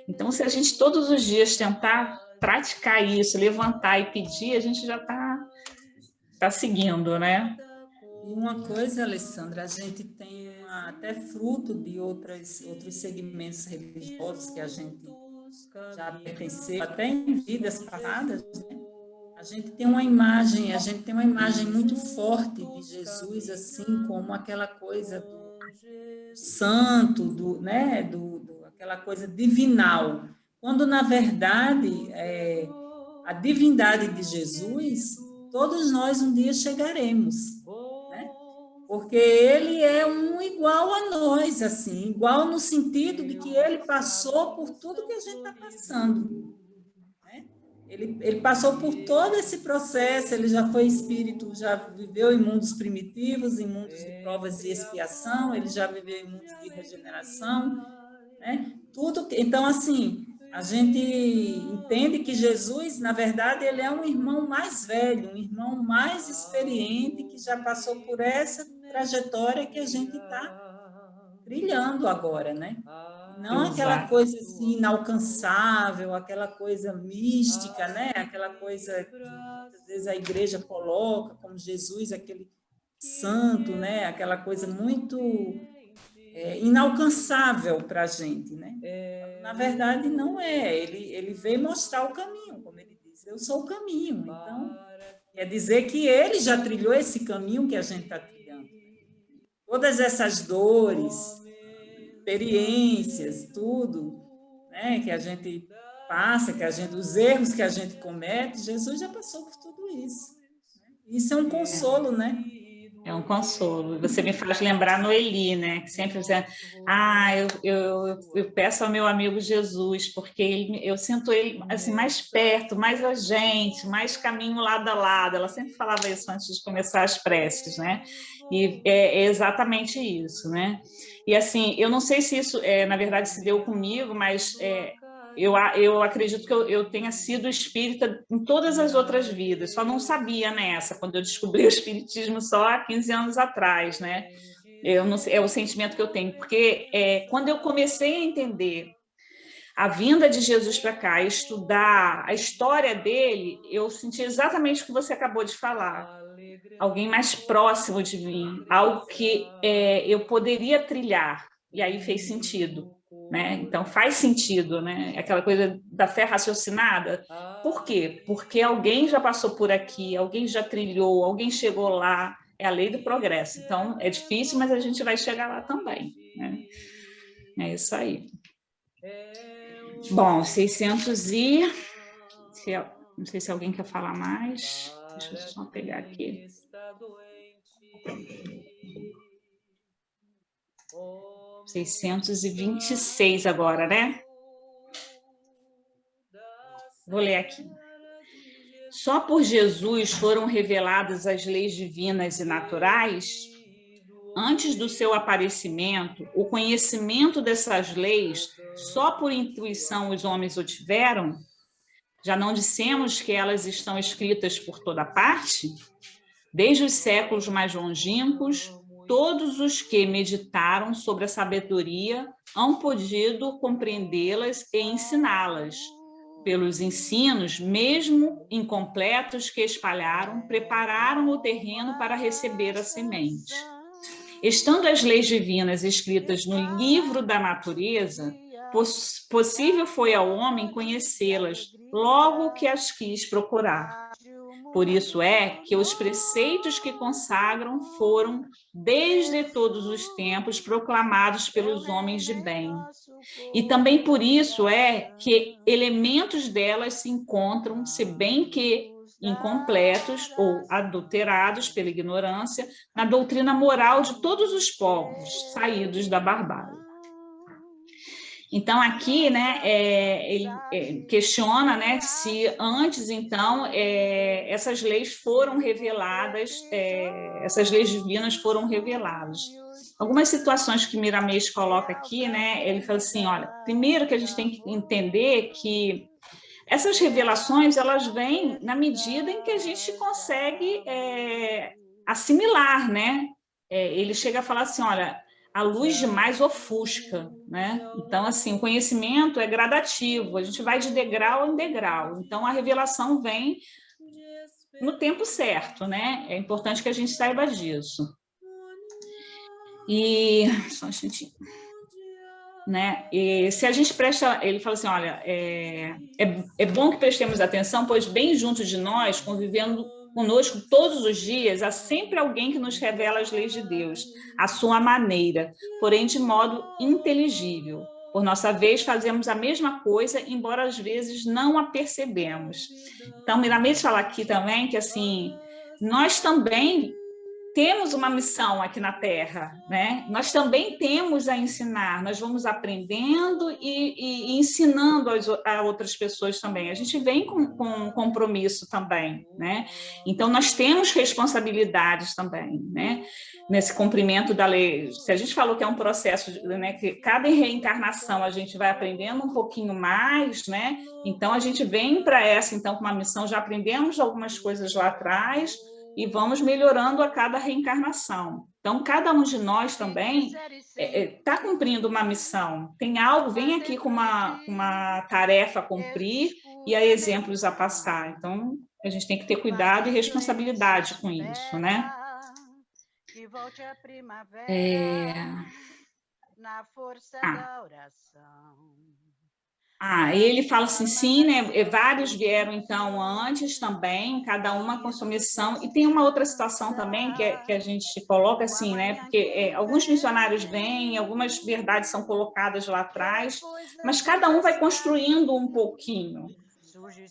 Speaker 4: Então, se a gente todos os dias tentar praticar isso, levantar e pedir, a gente já está seguindo, né?
Speaker 3: E uma coisa, Alessandra, a gente tem até fruto de outros segmentos religiosos que a gente já pertenceu, até em vidas passadas, né? A gente tem uma imagem muito forte de Jesus, assim como aquela coisa do santo, né? Aquela coisa divinal. Quando, na verdade, a divindade de Jesus, todos nós um dia chegaremos, né? Porque ele é um igual a nós, assim, igual no sentido de que ele passou por tudo que a gente está passando. Ele passou por todo esse processo, ele já foi espírito, já viveu em mundos primitivos, em mundos de provas e expiação, ele já viveu em mundos de regeneração, né? Tudo. Então, assim, a gente entende que Jesus, na verdade, ele é um irmão mais velho, um irmão mais experiente, que já passou por essa trajetória que a gente está trilhando agora, né? Não aquela coisa assim inalcançável, aquela coisa mística, né? Aquela coisa que muitas vezes a igreja coloca como Jesus, aquele santo, né? Aquela coisa muito inalcançável para a gente, né? Na verdade, não é. Ele veio mostrar o caminho, como ele diz. Eu sou o caminho. Então, quer dizer que ele já trilhou esse caminho que a gente está trilhando. Todas essas dores, experiências, tudo, né, que a gente passa, os erros que a gente comete, Jesus já passou por tudo isso. Isso é um consolo, né?
Speaker 4: É um consolo. Você me faz lembrar Noeli, né? Que sempre dizia, eu peço ao meu amigo Jesus, porque eu sinto ele assim, mais perto, mais a gente, mais caminho lado a lado. Ela sempre falava isso antes de começar as preces, né? E é exatamente isso, né? E assim, eu não sei se isso, na verdade, se deu comigo, mas eu acredito que eu tenha sido espírita em todas as outras vidas, só não sabia nessa, quando eu descobri o espiritismo só há 15 anos atrás, né? Eu não sei, é o sentimento que eu tenho, porque quando eu comecei a entender a vinda de Jesus para cá, estudar a história dele, eu senti exatamente o que você acabou de falar. Alguém mais próximo de mim, algo que eu poderia trilhar, e aí fez sentido, né? Então faz sentido, né? Aquela coisa da fé raciocinada. Por quê? Porque alguém já passou por aqui, alguém já trilhou, alguém chegou lá. É a lei do progresso. Então é difícil, mas a gente vai chegar lá também, né? É isso aí. Bom, 600 e... Não sei se alguém quer falar mais. Deixa eu só pegar aqui. 626 agora, né? Vou ler aqui. Só por Jesus foram reveladas as leis divinas e naturais. Antes do seu aparecimento, o conhecimento dessas leis, só por intuição os homens o tiveram? Já não dissemos que elas estão escritas por toda parte? Desde os séculos mais longínquos, todos os que meditaram sobre a sabedoria hão podido compreendê-las e ensiná-las. Pelos ensinos, mesmo incompletos, que espalharam, prepararam o terreno para receber a semente. Estando as leis divinas escritas no livro da natureza, possível foi ao homem conhecê-las logo que as quis procurar. Por isso é que os preceitos que consagram foram, desde todos os tempos, proclamados pelos homens de bem. E também por isso é que elementos delas se encontram, se bem que incompletos ou adulterados pela ignorância, na doutrina moral de todos os povos saídos da barbárie. Então, aqui, né, ele questiona, né, se antes, então, essas leis foram reveladas, essas leis divinas foram reveladas. Algumas situações que Miramês coloca aqui, né, ele fala assim, olha, primeiro que a gente tem que entender que essas revelações, elas vêm na medida em que a gente consegue assimilar, né? Ele chega a falar assim, olha, a luz demais ofusca, né? Então, assim, o conhecimento é gradativo, a gente vai de degrau em degrau. Então, a revelação vem no tempo certo, né? É importante que a gente saiba disso. E... Só um instantinho. Né? E se a gente presta, ele fala assim, olha, é bom que prestemos atenção, pois bem junto de nós, convivendo conosco todos os dias, há sempre alguém que nos revela as leis de Deus, à sua maneira, porém de modo inteligível. Por nossa vez, fazemos a mesma coisa, embora às vezes não a percebemos. Então, Miramês fala aqui também que, assim, nós também temos uma missão aqui na Terra, né? Nós também temos a ensinar, nós vamos aprendendo e ensinando a outras pessoas também. A gente vem com compromisso também, né? Então, nós temos responsabilidades também, né? Nesse cumprimento da lei. Se a gente falou que é um processo, né? Que cada reencarnação a gente vai aprendendo um pouquinho mais, né? Então, a gente vem para essa, então, com uma missão, já aprendemos algumas coisas lá atrás, e vamos melhorando a cada reencarnação. Então, cada um de nós também está cumprindo uma missão. Tem algo, vem aqui com uma tarefa a cumprir e a exemplos a passar. Então, a gente tem que ter cuidado e responsabilidade com isso, né? Ele fala assim, sim, né? Vários vieram, então, antes também, cada uma com sua missão. E tem uma outra situação também que a gente coloca assim, né? Porque alguns missionários vêm, algumas verdades são colocadas lá atrás, mas cada um vai construindo um pouquinho,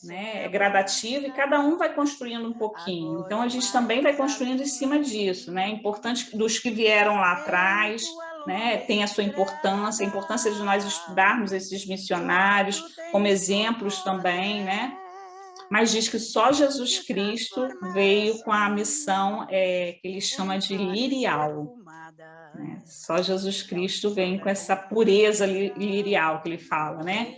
Speaker 4: né? É gradativo e cada um vai construindo um pouquinho. Então, a gente também vai construindo em cima disso, né? É importante dos que vieram lá atrás, né, tem a sua importância, a importância de nós estudarmos esses missionários como exemplos também, né? Mas diz que só Jesus Cristo veio com a missão que ele chama de lirial, né? Só Jesus Cristo vem com essa pureza lirial que ele fala, né?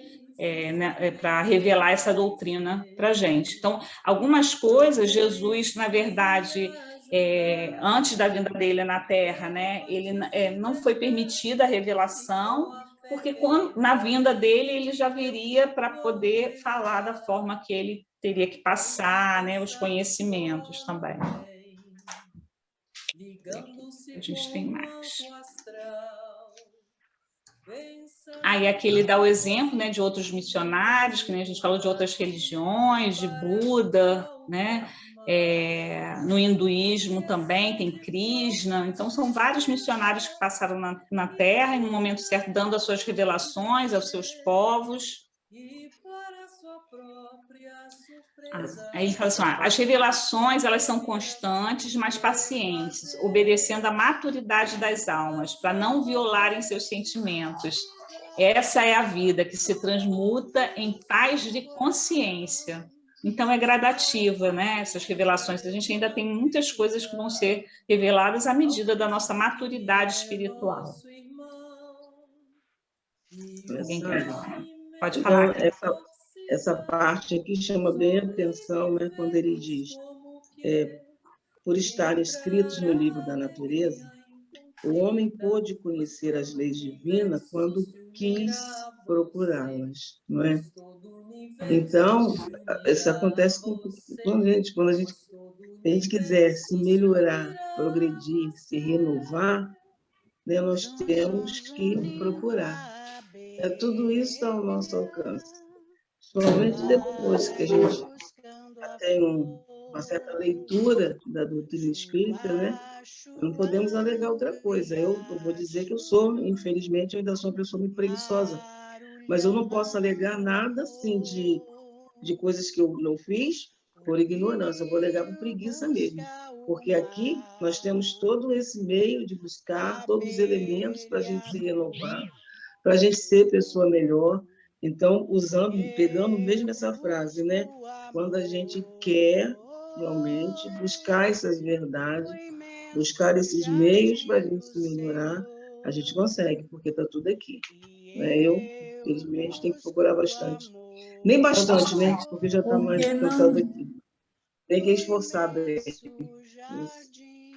Speaker 4: Para revelar essa doutrina para a gente. Então, algumas coisas, Jesus, na verdade, antes da vinda dele na Terra, né, ele não foi permitida a revelação, porque na vinda dele ele já viria para poder falar da forma que ele teria que passar, né, os conhecimentos também. A gente tem mais. Aí aqui ele dá o exemplo, né, de outros missionários, que nem a gente falou de outras religiões, de Buda, né? No hinduísmo também tem Krishna. Então são vários missionários que passaram na Terra e no momento certo dando as suas revelações aos seus povos. Aí ele fala assim, as revelações elas são constantes, mas pacientes, obedecendo à maturidade das almas, para não violarem seus sentimentos. Essa é a vida que se transmuta em paz de consciência. Então é gradativa, né? Essas revelações. A gente ainda tem muitas coisas que vão ser reveladas à medida da nossa maturidade espiritual. Alguém quer falar? Pode falar.
Speaker 6: Então, essa parte aqui chama bem a atenção, né, quando ele diz, por estarem escritos no livro da natureza, o homem pôde conhecer as leis divinas quando quis procurá-las, não é? Então, isso acontece com a gente, quando a gente quiser se melhorar, progredir, se renovar, né, nós temos que procurar. Tudo isso está ao nosso alcance. Principalmente depois que a gente já tem uma certa leitura da doutrina espírita, né? Não podemos alegar outra coisa. Eu vou dizer que eu sou, infelizmente, eu ainda sou uma pessoa muito preguiçosa, mas eu não posso alegar nada assim de coisas que eu não fiz por ignorância, eu vou alegar por preguiça mesmo, porque aqui nós temos todo esse meio de buscar todos os elementos para a gente se renovar, para a gente ser pessoa melhor. Então, pegando mesmo essa frase, né? Quando a gente quer realmente buscar essas verdades, buscar esses meios para a gente se melhorar, a gente consegue, porque está tudo aqui. Eu, infelizmente, tenho que procurar bastante. Nem bastante, né? Porque já está mais cansado aqui. Tem que esforçar bem.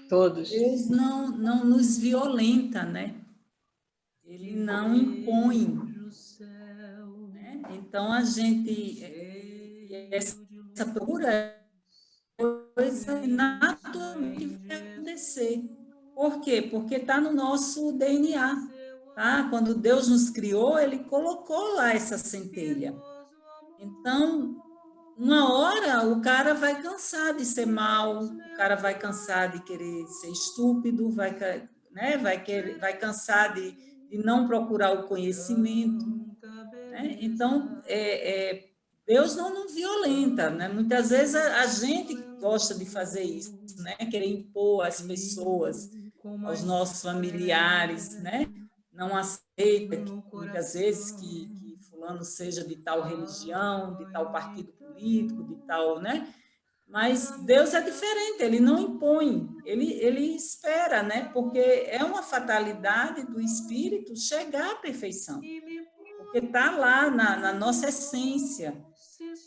Speaker 4: Todos.
Speaker 3: Deus não nos violenta, né? Ele não impõe. Né? Então, a gente... Essa procura coisa naturalmente vai acontecer. Por quê? Porque está no nosso DNA. Tá? Quando Deus nos criou, Ele colocou lá essa centelha. Então, uma hora o cara vai cansar de ser mal, o cara vai cansar de querer ser estúpido, vai cansar de não procurar o conhecimento. Né? Então, Deus não violenta. Né? Muitas vezes a gente gosta de fazer isso, né? Querer impor às pessoas, aos nossos familiares, né? Não aceita muitas vezes que fulano seja de tal religião, de tal partido político, de tal, né? Mas Deus é diferente, Ele não impõe, Ele espera, né? Porque é uma fatalidade do espírito chegar à perfeição, porque está lá na nossa essência,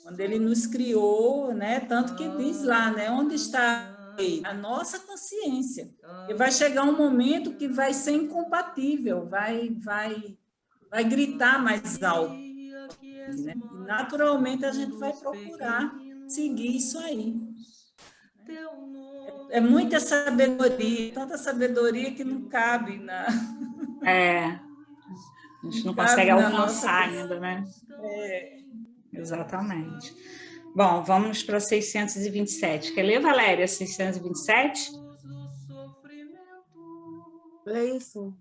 Speaker 3: quando Ele nos criou, né? Tanto que diz lá, né? Onde está a nossa consciência? E vai chegar um momento que vai ser incompatível, vai gritar mais alto, né? E naturalmente a gente vai procurar seguir isso aí. É muita sabedoria, tanta sabedoria que não cabe na...
Speaker 4: A gente não consegue alcançar ainda, né? Exatamente. Bom, vamos para 627. Quer ler, Valéria, 627?
Speaker 5: Leia sim.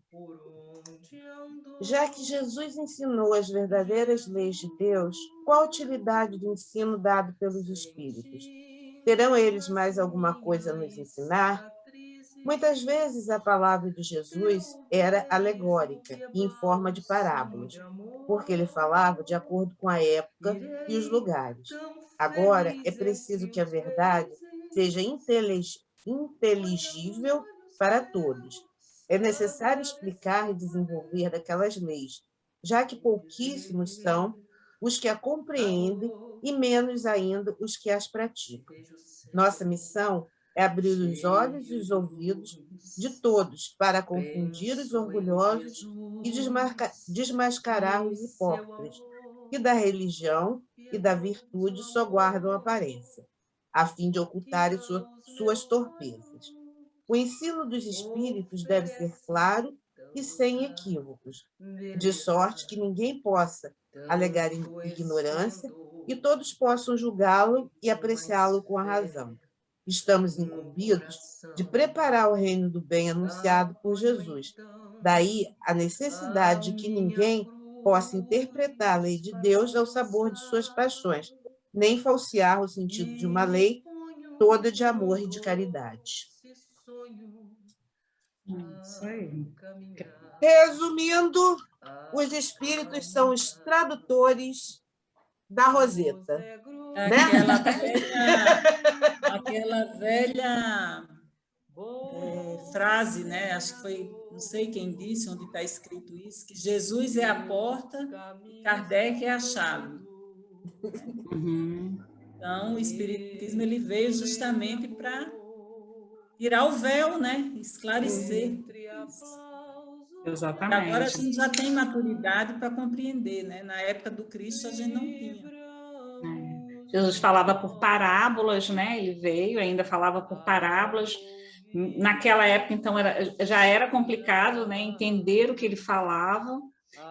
Speaker 5: Já que Jesus ensinou as verdadeiras leis de Deus, qual a utilidade do ensino dado pelos Espíritos? Terão eles mais alguma coisa a nos ensinar? Muitas vezes a palavra de Jesus era alegórica e em forma de parábolas, porque ele falava de acordo com a época e os lugares. Agora, é preciso que a verdade seja inteligível para todos. É necessário explicar e desenvolver daquelas leis, já que pouquíssimos são os que a compreendem e menos ainda os que as praticam. Nossa missão é abrir os olhos e os ouvidos de todos para confundir os orgulhosos e desmascarar os hipócritas, que da religião e da virtude só guardam aparência, a fim de ocultarem suas torpezas. O ensino dos espíritos deve ser claro e sem equívocos, de sorte que ninguém possa alegar ignorância e todos possam julgá-lo e apreciá-lo com a razão. Estamos incumbidos de preparar o reino do bem anunciado por Jesus. Daí a necessidade de que ninguém possa interpretar a lei de Deus ao sabor de suas paixões, nem falsear o sentido de uma lei toda de amor e de caridade.
Speaker 4: Isso aí.
Speaker 5: Resumindo, os espíritos são os tradutores da Roseta.
Speaker 3: Aquela velha frase, né? Acho que foi, não sei quem disse, onde está escrito isso, que Jesus é a porta e Kardec é a chave.
Speaker 4: Uhum.
Speaker 3: Então, o Espiritismo ele veio justamente para tirar o véu, né? Esclarecer.
Speaker 4: Exatamente.
Speaker 3: Agora a gente já tem maturidade para compreender, né? Na época do Cristo a gente não tinha.
Speaker 4: Jesus falava por parábolas, né? Ele veio, ainda falava por parábolas. Naquela época, então, já era complicado, né, entender o que ele falava,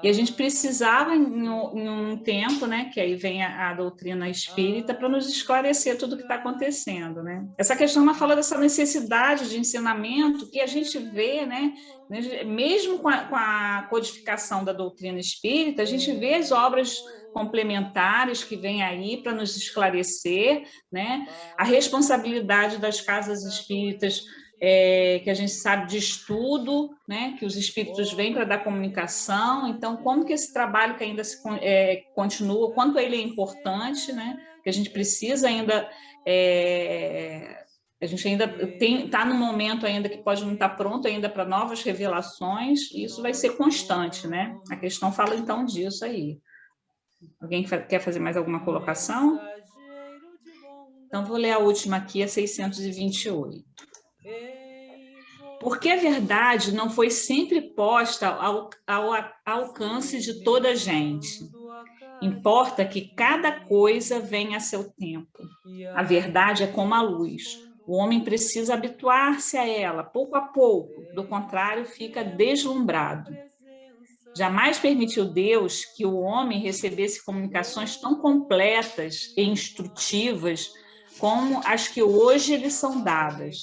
Speaker 4: e a gente precisava, em um tempo, né, que aí vem a doutrina espírita, para nos esclarecer tudo o que está acontecendo. Né? Essa questão ela fala dessa necessidade de ensinamento que a gente vê, né, mesmo com a codificação da doutrina espírita, a gente vê as obras complementares que vêm aí para nos esclarecer, né, a responsabilidade das casas espíritas, que a gente sabe de estudo, né, que os espíritos vêm para dar comunicação. Então, como que esse trabalho que ainda continua, quanto ele é importante, né, que a gente precisa ainda, a gente ainda está no momento ainda que pode não estar pronto ainda para novas revelações, e isso vai ser constante, né? A questão fala então disso aí. Alguém quer fazer mais alguma colocação? Então, vou ler a última aqui, a 628. Porque a verdade não foi sempre posta ao alcance de toda a gente. Importa que cada coisa venha a seu tempo. A verdade é como a luz. O homem precisa habituar-se a ela, pouco a pouco. Do contrário, fica deslumbrado. Jamais permitiu Deus que o homem recebesse comunicações tão completas e instrutivas como as que hoje lhe são dadas.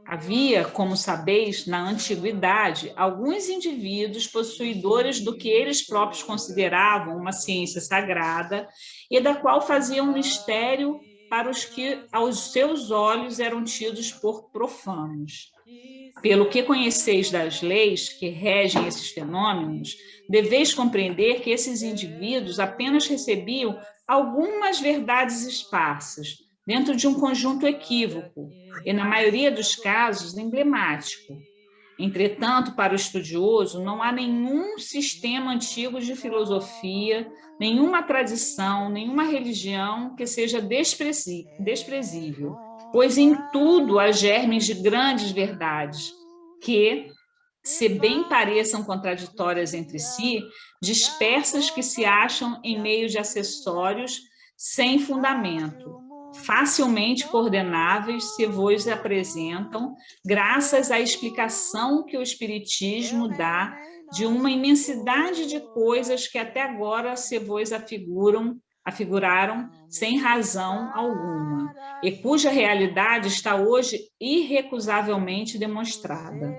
Speaker 4: Havia, como sabeis, na antiguidade, alguns indivíduos possuidores do que eles próprios consideravam uma ciência sagrada e da qual faziam mistério para os que, aos seus olhos, eram tidos por profanos. Pelo que conheceis das leis que regem esses fenômenos, deveis compreender que esses indivíduos apenas recebiam algumas verdades esparsas, dentro de um conjunto equívoco, e, na maioria dos casos, emblemático. Entretanto, para o estudioso, não há nenhum sistema antigo de filosofia, nenhuma tradição, nenhuma religião que seja desprezível, pois em tudo há germes de grandes verdades, que, se bem pareçam contraditórias entre si, dispersas que se acham em meio de acessórios sem fundamento, facilmente coordenáveis se vos apresentam, graças à explicação que o Espiritismo dá de uma imensidade de coisas que até agora se vos afiguraram sem razão alguma, e cuja realidade está hoje irrecusavelmente demonstrada.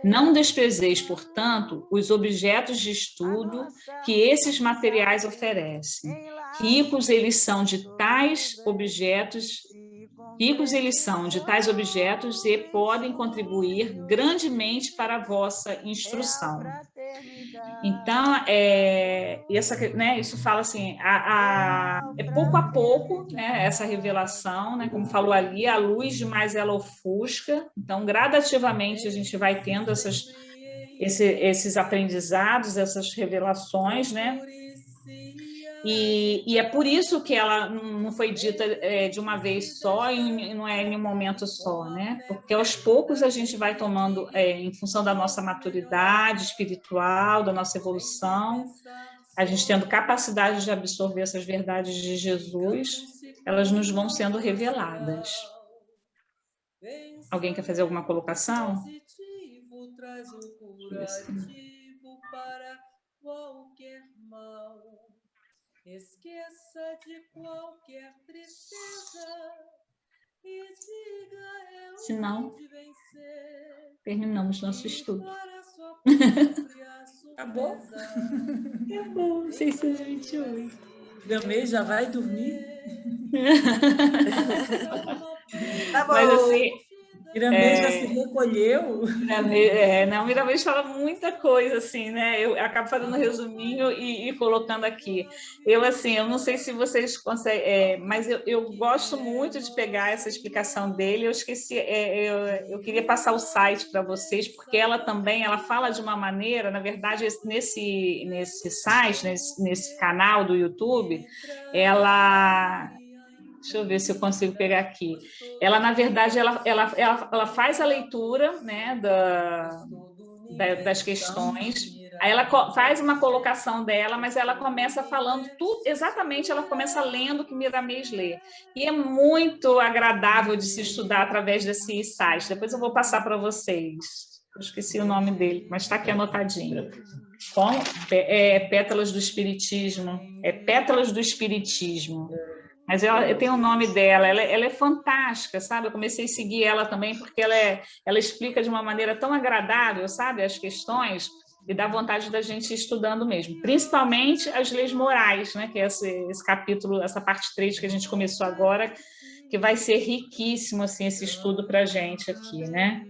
Speaker 4: Não desprezeis, portanto, os objetos de estudo que esses materiais oferecem. Ricos eles são de tais objetos e podem contribuir grandemente para a vossa instrução. Então, isso fala assim, é pouco a pouco, né, essa revelação, né, como falou ali, a luz demais ela ofusca. Então, gradativamente a gente vai tendo esses aprendizados, essas revelações, né? E é por isso que ela não foi dita de uma vez só e não é em um momento só, né? Porque aos poucos a gente vai tomando, em função da nossa maturidade espiritual, da nossa evolução, a gente tendo capacidade de absorver essas verdades de Jesus, elas nos vão sendo reveladas. Alguém quer fazer alguma colocação?
Speaker 1: curativo para qualquer mal. Esqueça de qualquer tristeza e diga eu
Speaker 4: Senão,
Speaker 1: pude vencer.
Speaker 4: terminamos nosso estudo.
Speaker 1: Para sua própria
Speaker 3: Acabou?
Speaker 4: Acabou, 628.
Speaker 3: Gamei, já vai dormir?
Speaker 5: Tá bom.
Speaker 4: Mas assim,
Speaker 3: Iramê já se recolheu?
Speaker 4: não, Miramês fala muita coisa, assim, né? Eu acabo fazendo um resuminho e colocando aqui. Eu não sei se vocês conseguem, mas eu gosto muito de pegar essa explicação dele. Eu esqueci, eu queria passar o site para vocês, porque ela também, ela fala de uma maneira, na verdade, nesse site, nesse canal do YouTube, ela... Deixa eu ver se eu consigo pegar aqui. Ela, na verdade, ela faz a leitura, né, das questões, aí ela faz uma colocação dela, mas ela começa falando tudo, exatamente, ela começa lendo o que Miramês lê. E é muito agradável de se estudar através desse site. Depois eu vou passar para vocês. Eu esqueci o nome dele, mas está aqui anotadinho. Como? Pétalas do Espiritismo. Pétalas do Espiritismo. Mas eu tenho o nome dela, ela é fantástica, sabe? Eu comecei a seguir ela também porque ela explica de uma maneira tão agradável, sabe? As questões, e dá vontade da gente ir estudando mesmo. Principalmente as leis morais, né? Que é esse capítulo, essa parte 3 que a gente começou agora, que vai ser riquíssimo, assim, esse estudo para a gente aqui, né?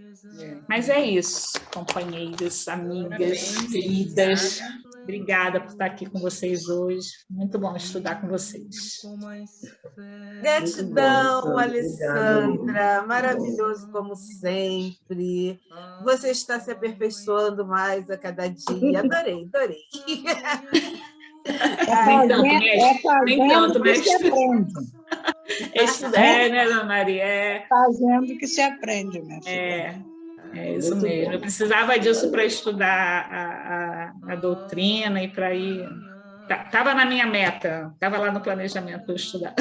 Speaker 4: Mas é isso, companheiras, amigas, queridas. Obrigada por estar aqui com vocês hoje. Muito bom estudar com vocês.
Speaker 5: Gratidão, Alessandra. Maravilhoso como sempre. Você está se aperfeiçoando mais a cada dia. Adorei, adorei.
Speaker 4: Nem tanto, mestre. Né, Dona Maria?
Speaker 2: Fazendo que se aprende, minha filha.
Speaker 4: É isso mesmo. Eu precisava disso para estudar a doutrina e para ir... Estava na minha meta, estava lá no planejamento para eu estudar.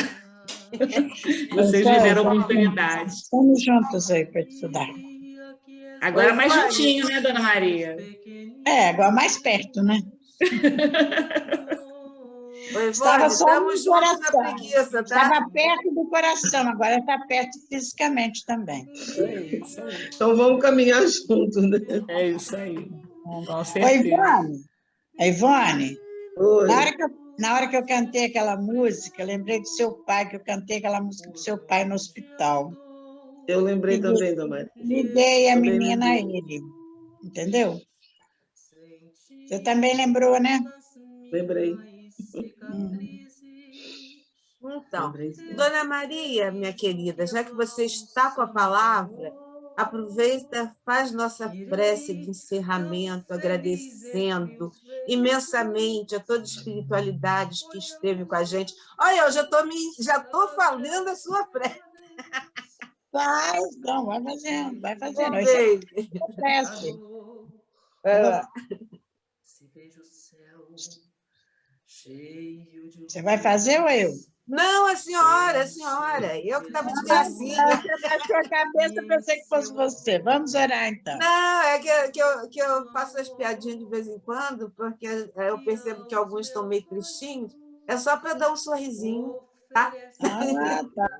Speaker 4: Vocês me deram oportunidade.
Speaker 2: Estamos juntos aí para estudar.
Speaker 4: Agora mais juntinho, né, Dona Maria?
Speaker 2: Agora mais perto, né?
Speaker 5: Estava só no coração.
Speaker 2: Estava perto do coração, agora está perto fisicamente também.
Speaker 4: Isso aí.
Speaker 6: Então vamos caminhar juntos, né?
Speaker 4: É isso aí. Com
Speaker 2: certeza. Ivone,
Speaker 6: Oi.
Speaker 2: na hora que eu cantei aquela música, lembrei do seu pai, que eu cantei aquela música para o seu pai no hospital.
Speaker 6: Eu lembrei também, Dona Maria.
Speaker 2: Me dei a menina a ele, entendeu? Você também lembrou, né?
Speaker 6: Lembrei.
Speaker 5: Então, Dona Maria, minha querida, já que você está com a palavra, aproveita, faz nossa prece de encerramento, agradecendo imensamente a toda a espiritualidade que esteve com a gente. Olha, eu já estou falando a sua prece.
Speaker 2: Vai fazendo. Vai fazendo. Prece. Você vai fazer ou eu?
Speaker 5: Não, a senhora. Eu que estava de gracinha.
Speaker 2: Você baixou a cabeça, pensei que fosse você. Vamos orar, então.
Speaker 5: Não, é que eu faço as piadinhas de vez em quando, porque eu percebo que alguns estão meio tristinhos. É só para dar um sorrisinho, tá?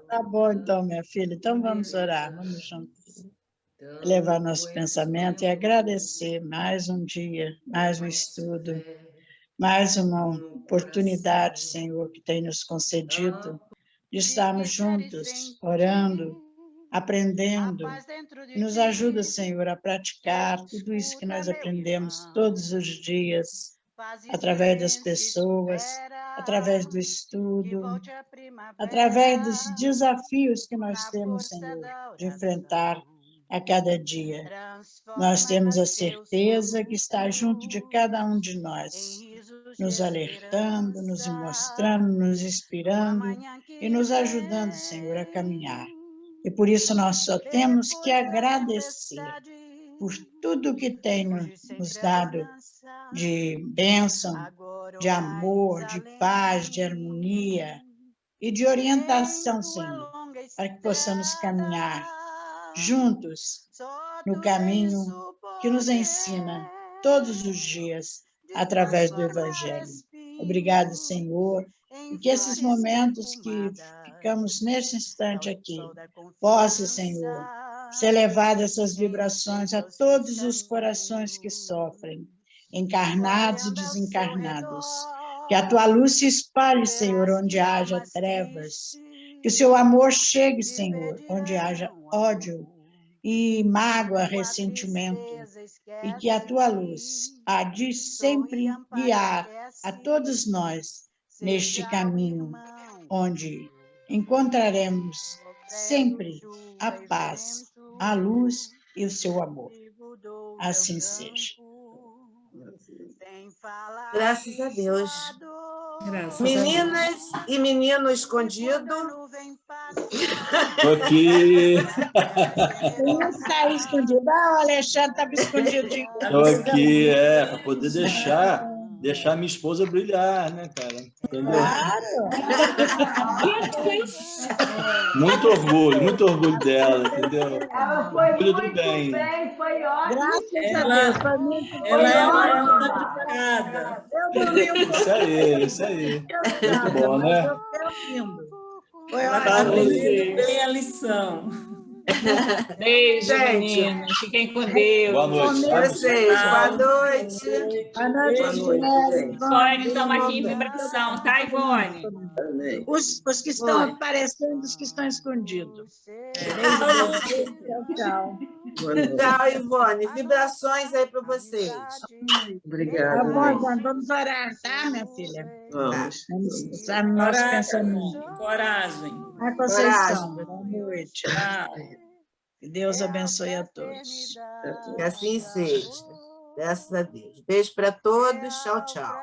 Speaker 2: Tá bom, então, minha filha. Então, vamos orar. Vamos juntos levar nosso pensamento e agradecer mais um dia, mais um estudo, mais uma oportunidade, Senhor, que tem nos concedido de estarmos juntos, orando, aprendendo. Nos ajuda, Senhor, a praticar tudo isso que nós aprendemos todos os dias, através das pessoas, através do estudo, através dos desafios que nós temos, Senhor, de enfrentar a cada dia. Nós temos a certeza que está junto de cada um de nós, nos alertando, nos mostrando, nos inspirando e nos ajudando, Senhor, a caminhar. E por isso nós só temos que agradecer por tudo que tem nos dado de bênção, de amor, de paz, de harmonia e de orientação, Senhor, para que possamos caminhar juntos no caminho que nos ensina todos os dias através do Evangelho. Obrigado, Senhor, e que esses momentos que ficamos nesse instante aqui possam, Senhor, ser levadas essas vibrações a todos os corações que sofrem, encarnados e desencarnados. Que a tua luz se espalhe, Senhor, onde haja trevas. Que o seu amor chegue, Senhor, onde haja ódio e mágoa, ressentimento. E que a tua luz há de sempre guiar a todos nós neste caminho, onde encontraremos sempre a paz, a luz e o seu amor. Assim seja.
Speaker 5: Graças a Deus.
Speaker 4: Graças
Speaker 5: Meninas e menino escondido.
Speaker 9: Tô aqui.
Speaker 2: Quem está aí escondido? Ah, o Alexandre estava escondidinho.
Speaker 9: Tô aqui, para poder deixar minha esposa brilhar, né, cara? Entendeu? Muito orgulho dela, entendeu? Orgulho do bem.
Speaker 8: Foi ótimo.
Speaker 2: Graças a Deus, foi muito
Speaker 3: Ela é
Speaker 2: ótimo.
Speaker 3: uma dedicada.
Speaker 2: Eu dormi um pouco.
Speaker 9: Isso aí. Muito bom,
Speaker 2: mas
Speaker 9: né?
Speaker 2: eu fiquei ouvindo. Foi
Speaker 3: Ela
Speaker 2: ótimo.
Speaker 3: está aprendendo bem a lição.
Speaker 4: Beijo,
Speaker 5: Gente.
Speaker 4: meninas. Fiquem com Deus.
Speaker 9: Boa noite. tá?
Speaker 5: Vocês, boa noite.
Speaker 2: Boa noite, Ivone.
Speaker 4: Ivone, estamos aqui em vibração, tá, Ivone?
Speaker 2: Os que estão aparecendo, os que estão escondidos. Tchau, tchau.
Speaker 5: Tchau, Ivone. Vibrações aí para vocês.
Speaker 2: Tá
Speaker 6: Obrigada.
Speaker 2: bom, Ivone, vamos orar, tá, minha filha?
Speaker 6: Vamos.
Speaker 2: Vamos usar no nosso pensamento.
Speaker 3: Coragem.
Speaker 2: A Conceição, boa noite.
Speaker 3: Tchau.
Speaker 2: Que Deus abençoe a todos.
Speaker 5: Que assim seja. Graças a Deus. Beijo para todos. Tchau, tchau.